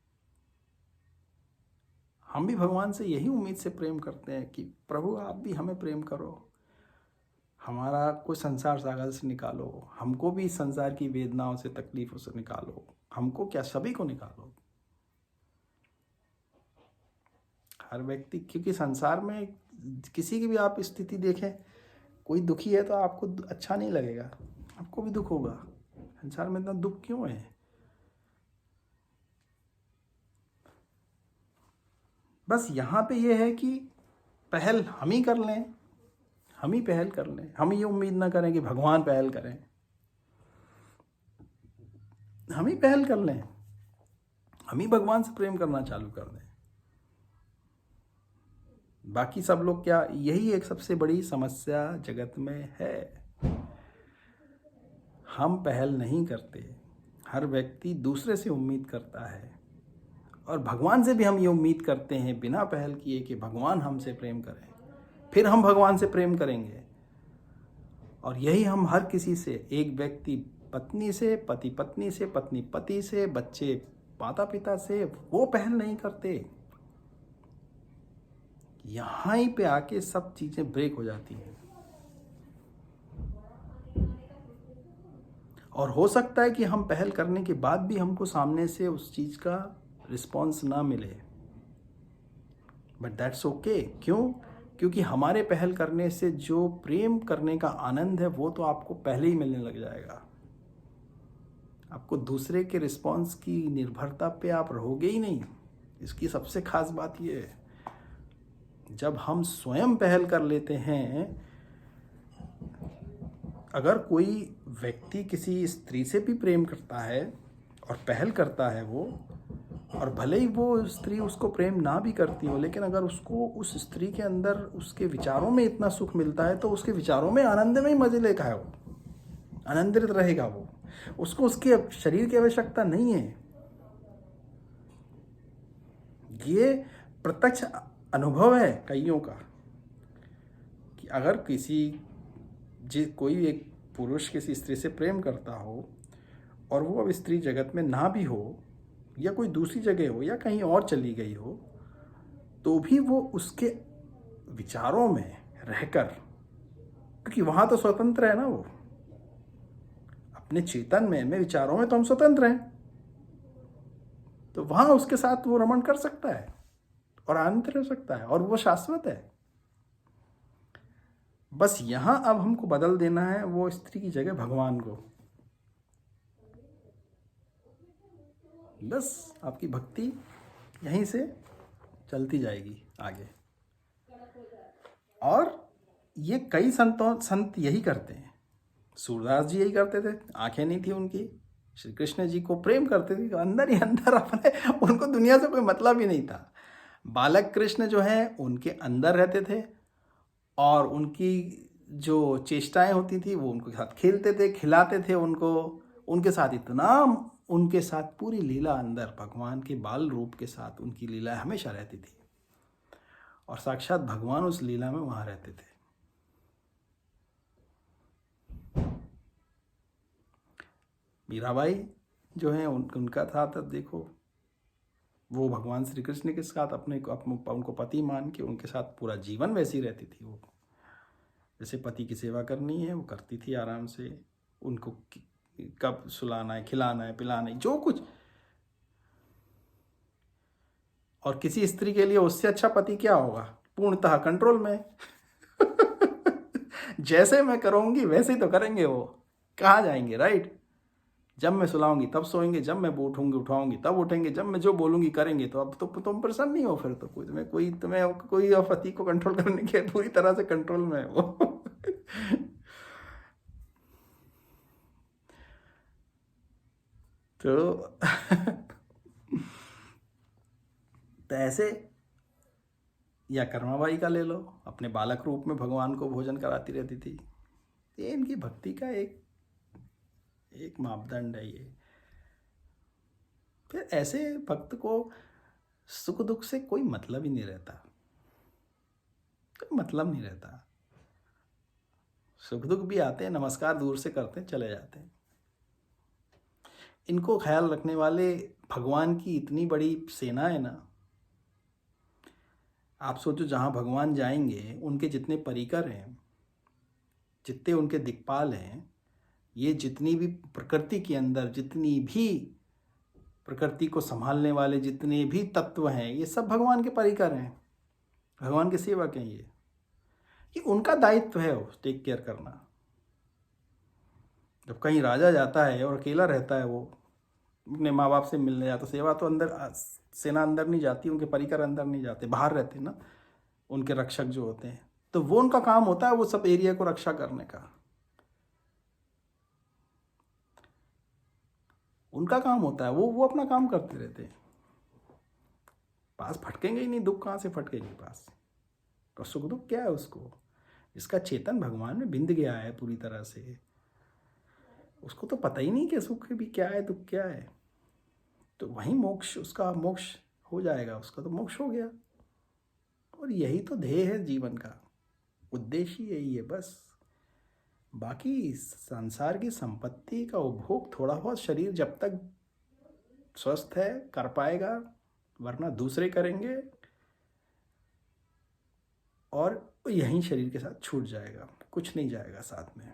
हम भी भगवान से यही उम्मीद से प्रेम करते हैं कि प्रभु आप भी हमें प्रेम करो, हमारा कोई संसार सागर से निकालो, हमको भी संसार की वेदनाओं से, तकलीफों से निकालो, हमको क्या, सभी को निकालो। हर व्यक्ति, क्योंकि संसार में किसी की भी आप स्थिति देखें, कोई दुखी है तो आपको अच्छा नहीं लगेगा, आपको भी दुख होगा। संसार में इतना दुख क्यों है? बस यहाँ पे ये है कि पहल हम ही कर लें, हम ही पहल कर लें। हम ये उम्मीद ना करें कि भगवान पहल करें, हम ही पहल कर लें, हम ही भगवान से प्रेम करना चालू कर दें। बाकी सब लोग क्या, यही एक सबसे बड़ी समस्या जगत में है। हम पहल नहीं करते, हर व्यक्ति दूसरे से उम्मीद करता है, और भगवान से भी हम ये उम्मीद करते हैं बिना पहल किए कि भगवान हमसे प्रेम करें, फिर हम भगवान से प्रेम करेंगे। और यही हम हर किसी से, एक व्यक्ति पत्नी से, पति पत्नी से, पत्नी पति से, बच्चे माता पिता से, वो पहल नहीं करते। यहाँ ही पे आके सब चीजें ब्रेक हो जाती हैं। और हो सकता है कि हम पहल करने के बाद भी हमको सामने से उस चीज का रिस्पॉन्स ना मिले, बट दैट्स ओके। क्यों? क्योंकि हमारे पहल करने से जो प्रेम करने का आनंद है वो तो आपको पहले ही मिलने लग जाएगा। आपको दूसरे के रिस्पॉन्स की निर्भरता पे आप रहोगे ही नहीं। इसकी सबसे खास बात ये है, जब हम स्वयं पहल कर लेते हैं, अगर कोई व्यक्ति किसी स्त्री से भी प्रेम करता है और पहल करता है वो, और भले ही वो स्त्री उसको प्रेम ना भी करती हो, लेकिन अगर उसको उस स्त्री के अंदर उसके विचारों में इतना सुख मिलता है तो उसके विचारों में आनंद में ही मजे लेगा है, वो आनंदित रहेगा। वो उसको उसके शरीर की आवश्यकता नहीं है। ये प्रत्यक्ष अनुभव है कईयों का कि अगर कोई एक पुरुष किसी स्त्री से प्रेम करता हो और वो अब स्त्री जगत में ना भी हो, या कोई दूसरी जगह हो, या कहीं और चली गई हो, तो भी वो उसके विचारों में रहकर क्योंकि वहां तो स्वतंत्र है ना वो, अपने चेतन में विचारों में तो हम स्वतंत्र हैं, तो वहां उसके साथ वो रमण कर सकता है और आनंद रह सकता है, और वो शाश्वत है। बस यहां अब हमको बदल देना है वो स्त्री की जगह भगवान को। बस आपकी भक्ति यहीं से चलती जाएगी आगे। और ये कई संत यही करते हैं। सूरदास जी यही करते थे, आंखें नहीं थी उनकी, श्री कृष्ण जी को प्रेम करते थे, अंदर ही अंदर अपने, उनको दुनिया से कोई मतलब ही नहीं था। बालक कृष्ण जो है उनके अंदर रहते थे, और उनकी जो चेष्टाएं होती थी वो उनके साथ खेलते थे, खिलाते थे उनको, उनके साथ इतना, उनके साथ पूरी लीला अंदर भगवान के बाल रूप के साथ उनकी लीला हमेशा रहती थी, और साक्षात भगवान उस लीला में वहां रहते थे। मीराबाई जो है उनका था, तब देखो वो भगवान श्री कृष्ण के साथ उनको पति मान के उनके साथ पूरा जीवन वैसी रहती थी। वो जैसे पति की सेवा करनी है वो करती थी आराम से, उनको कब सुलाना है, खिलाना है, पिलाना है, जो कुछ। और किसी स्त्री के लिए उससे अच्छा पति क्या होगा, पूर्णतः कंट्रोल में। जैसे मैं करूंगी वैसे ही तो करेंगे वो, कहाँ जाएंगे, राइट। जब मैं सुलाऊंगी तब सोएंगे, जब मैं उठूंगी उठाऊंगी तब उठेंगे, जब मैं जो बोलूंगी करेंगे। तो अब तो तुम परेशान नहीं हो फिर, तो कोई पति को कंट्रोल करने के पूरी तरह से कंट्रोल में है वो। तो ऐसे, या कर्माबाई का ले लो, अपने बालक रूप में भगवान को भोजन कराती रहती थी। ये इनकी भक्ति का एक मापदंड है ये। फिर ऐसे भक्त को सुख दुख से कोई मतलब ही नहीं रहता, कोई मतलब नहीं रहता। सुख दुख भी आते हैं, नमस्कार दूर से करते हैं, चले जाते हैं। इनको ख्याल रखने वाले भगवान की इतनी बड़ी सेना है ना। आप सोचो, जहाँ भगवान जाएंगे उनके जितने परिकर हैं, जितने उनके दिक्पाल हैं, ये जितनी भी प्रकृति के अंदर जितनी भी प्रकृति को संभालने वाले जितने भी तत्व हैं, ये सब भगवान के परिकर हैं, भगवान के सेवक हैं। ये उनका दायित्व है टेक केयर करना। जब कहीं राजा जाता है और अकेला रहता है, वो अपने माँ बाप से मिलने जाता, सेवा तो अंदर, सेना अंदर नहीं जाती, उनके परिकर अंदर नहीं जाते, बाहर रहते हैं ना उनके रक्षक जो होते हैं। तो वो उनका काम होता है वो सब एरिया को रक्षा करने का, उनका काम होता है। वो अपना काम करते रहते हैं। पास फटकेंगे ही नहीं, दुख कहाँ से फटकेंगे पास। तो सुख दुख क्या है उसको, इसका चेतन भगवान में बिंद गया है पूरी तरह से, उसको तो पता ही नहीं कि सुख भी क्या है, दुख क्या है। तो वहीं मोक्ष, उसका मोक्ष हो जाएगा, उसका तो मोक्ष हो गया। और यही तो ध्येय है जीवन का, उद्देश्य यही है बस। बाकी संसार की संपत्ति का उपभोग थोड़ा बहुत शरीर जब तक स्वस्थ है कर पाएगा, वरना दूसरे करेंगे, और यहीं शरीर के साथ छूट जाएगा, कुछ नहीं जाएगा साथ में।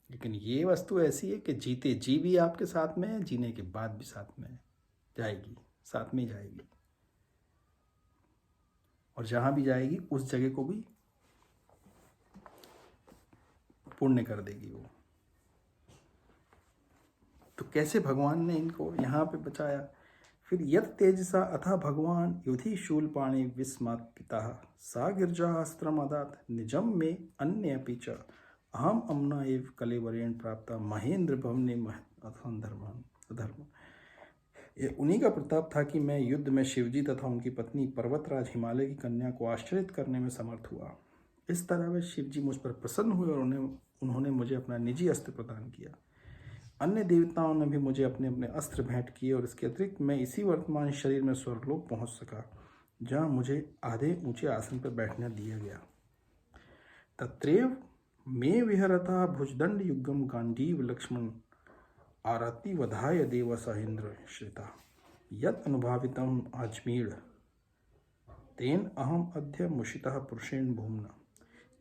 लेकिन ये वस्तु ऐसी है कि जीते जी भी आपके साथ में है, जीने के बाद भी साथ में जाएगी, साथ में जाएगी। और जहाँ भी जाएगी उस जगह को भी पुण्य कर देगी वो। तो कैसे भगवान ने इनको यहाँ पे बचाया। फिर यत तेजसा अथा भगवान युधि शूलपाणि विस्मत पिता सा गिरजास्त्रम अदात निजम में अन्य अपि च अहम अम्ना एव कलेवरेण प्राप्त महेंद्र भवने धर्म। ये उन्हीं का प्रताप था कि मैं युद्ध में शिवजी तथा उनकी पत्नी पर्वतराज हिमालय की कन्या को आश्चर्य करने में समर्थ हुआ। इस तरह वे शिवजी मुझ पर प्रसन्न हुए और उन्होंने मुझे अपना निजी अस्त्र प्रदान किया। अन्य देवताओं ने भी मुझे अपने अपने अस्त्र भेंट किए, और इसके अतिरिक्त मैं इसी वर्तमान शरीर में स्वर्गलोक पहुंच सका, जहां मुझे आधे ऊंचे आसन पर बैठने दिया गया। तत्रैव मे विहरता भुजदंड युगम गांडीव लक्ष्मण आरति वधाय देव सहेन्द्र श्रिता यद अनुभावितम अजमीड़ तेन अहम अद्य मुषितः पुरुषेण भूमना।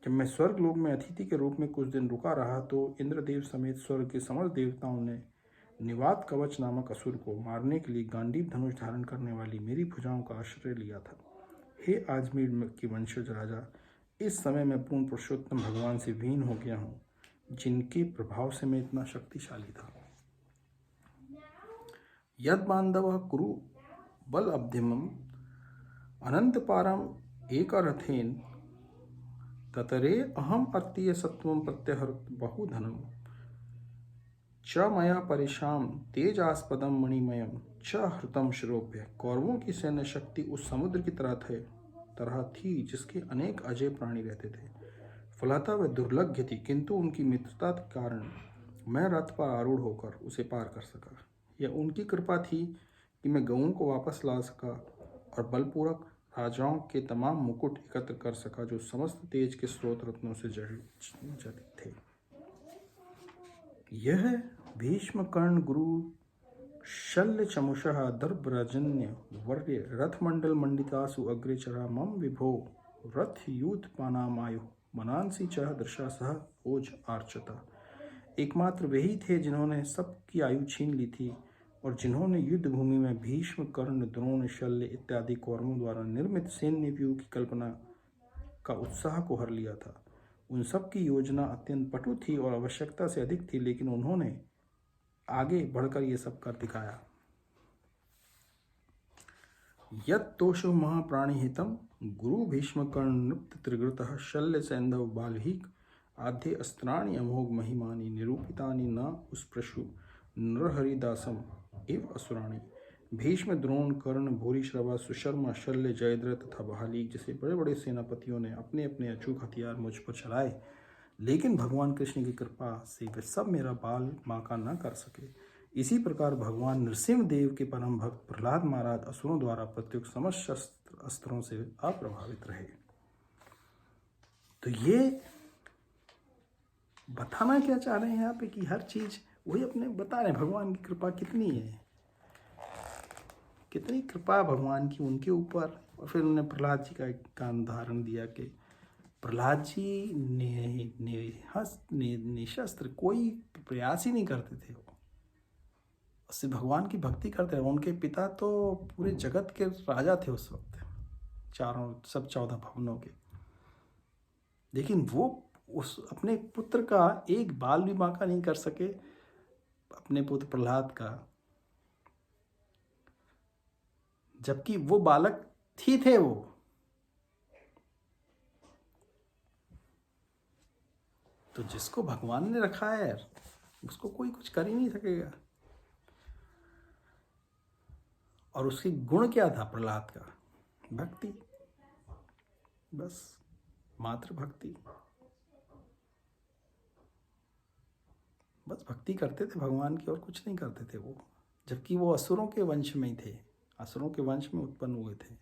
जब मैं स्वर्ग लोक में अतिथि के रूप में कुछ दिन रुका रहा तो इंद्रदेव समेत स्वर्ग के समस्त देवताओं ने निवात कवच नामक असुर को मारने के लिए गांडीव धनुष धारण करने वाली मेरी भुजाओं का आश्रय लिया था। हे आजमीर की वंशज राजा, इस समय मैं पूर्ण पुरुषोत्तम भगवान से वीन हो गया हूँ, जिनके प्रभाव से मैं इतना शक्तिशाली था। यद बांधव कुरु बल अब्धिमम अनंत पारम एक रथेन ततरे अहम अत्तीय सत्वम प्रत्यहर्त बहुधनम च मया परिशाम तेजास्पदम मणिमयम च हृतम शिरोभ्य। कौरवों की सैन्य शक्ति उस समुद्र की तरह थी जिसके अनेक अजय प्राणी रहते थे। फलतः वह दुर्लभ थी, किंतु उनकी मित्रता के कारण मैं रथ पर आरूढ़ होकर उसे पार कर सका। यह उनकी कृपा थी कि मैं गऊओं को वापस ला सका और बलपूर्वक राजाओं के तमाम मुकुट एकत्र कर सका जो समस्त तेज के स्रोत रत्नों से जड़ित थे। यह भीष्म कर्ण गुरु शल्य चमुषः दर्भराजन्य वर्य रथमंडल मंडितासु अग्रे चरा मम विभो रथ यूथ पानामायु मनांसी चह दृशा सह ओज आर्चता। एकमात्र वही थे जिन्होंने सबकी आयु छीन ली थी और जिन्होंने युद्ध भूमि में भीष्म कर्ण द्रोण शल्य इत्यादि कौरवों द्वारा निर्मित सैन्य व्यूह की कल्पना का उत्साह को हर लिया था। उन सब की योजना अत्यंत पटु थी और आवश्यकता से अधिक थी, लेकिन उन्होंने आगे बढ़कर ये सब कर दिखाया। यत् तोषो महाप्राणी हितम गुरु भीष्म कर्ण नृप्त त्रिगृतः शल्य सैंधव बाल्हीक आद्य अस्त्राणि अमोघ महिमानि निरूपितानि न उस्पृशु नरहरिदासम एव असुराणी। भीष्म द्रोण कर्ण भूरिश्रवा सुशर्मा शल्य जयद्रथ तथा बहाली जैसे बड़े बड़े सेनापतियों ने अपने अपने अचूक हथियार मुझ पर चलाए, लेकिन भगवान कृष्ण की कृपा से वे सब मेरा बाल बांका न कर सके। इसी प्रकार भगवान नृसिंह देव के परम भक्त प्रहलाद महाराज असुरों द्वारा प्रत्युक्त समस्त शस्त्र अस्त्रों से अप्रभावित रहे। तो ये बताना क्या चाह रहे हैं यहाँ पे कि हर चीज वही अपने बता रहे हैं भगवान की कृपा कितनी है, कितनी कृपा भगवान की उनके ऊपर। और फिर उन्होंने प्रहलाद जी का उदाहरण दिया कि प्रहलाद जी निशस्त्र कोई प्रयास ही नहीं करते थे, वो उससे भगवान की भक्ति करते रहे। उनके पिता तो पूरे जगत के राजा थे उस वक्त, चारों सब 14 भवनों के, लेकिन वो उस अपने पुत्र का एक बाल भी बांका नहीं कर सके, अपने पुत्र प्रहलाद का, जबकि वो बालक ही थे। वो तो जिसको भगवान ने रखा है उसको कोई कुछ कर ही नहीं सकेगा। और उसकी गुण क्या था प्रहलाद का? भक्ति, बस मात्र भक्ति, बस भक्ति करते थे भगवान की और कुछ नहीं करते थे वो, जबकि वो असुरों के वंश में ही थे, असुरों के वंश में उत्पन्न हुए थे।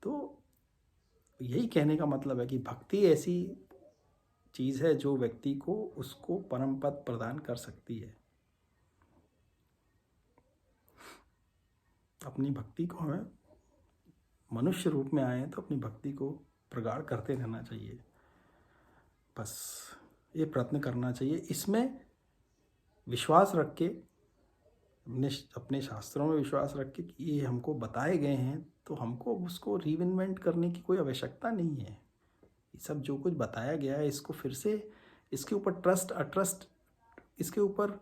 तो यही कहने का मतलब है कि भक्ति ऐसी चीज है जो व्यक्ति को उसको परम पद प्रदान कर सकती है। अपनी भक्ति को हमें मनुष्य रूप में आए तो अपनी भक्ति को प्रगाढ़ करते रहना चाहिए, बस ये प्रयत्न करना चाहिए। इसमें विश्वास रख के, अपने शास्त्रों में विश्वास रख के कि ये हमको बताए गए हैं, तो हमको उसको रीइन्वेंट करने की कोई आवश्यकता नहीं है। ये सब जो कुछ बताया गया है इसको फिर से, इसके ऊपर ट्रस्ट इसके ऊपर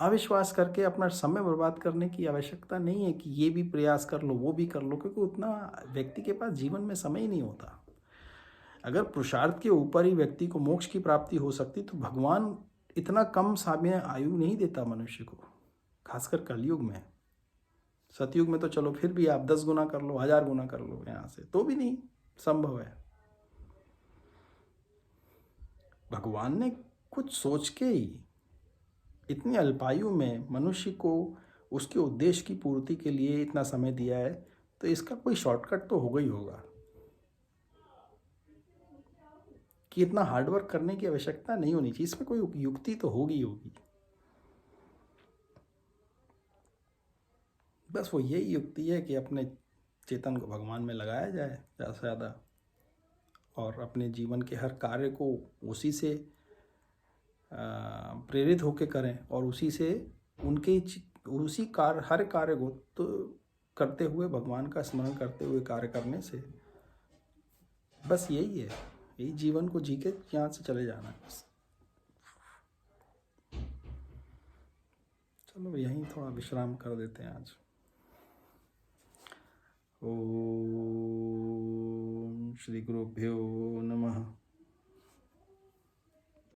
अविश्वास करके अपना समय बर्बाद करने की आवश्यकता नहीं है कि ये भी प्रयास कर लो वो भी कर लो, क्योंकि उतना व्यक्ति के पास जीवन में समय ही नहीं होता। अगर पुरुषार्थ के ऊपर ही व्यक्ति को मोक्ष की प्राप्ति हो सकती तो भगवान इतना कम समय आयु नहीं देता मनुष्य को, खासकर कलयुग में। सतयुग में तो चलो फिर भी आप 10 गुना कर लो, 1000 गुना कर लो यहाँ से, तो भी नहीं संभव है। भगवान ने कुछ सोच के ही इतनी अल्पायु में मनुष्य को उसके उद्देश्य की पूर्ति के लिए इतना समय दिया है, तो इसका कोई शॉर्टकट तो होगा ही होगा कि इतना हार्डवर्क करने की आवश्यकता नहीं होनी चाहिए। इसमें कोई युक्ति तो होगी होगी, बस वो यही युक्ति है कि अपने चेतन को भगवान में लगाया जाए ज़्यादा से ज़्यादा, और अपने जीवन के हर कार्य को उसी से प्रेरित होकर करें, और उसी से उसी हर कार्य को तो करते हुए, भगवान का स्मरण करते हुए कार्य करने से बस यही है, यही जीवन को जी के यहाँ से चले जाना है बस। चलो यहीं थोड़ा विश्राम कर देते हैं आज। ओम श्री गुरुभ्यो नमः।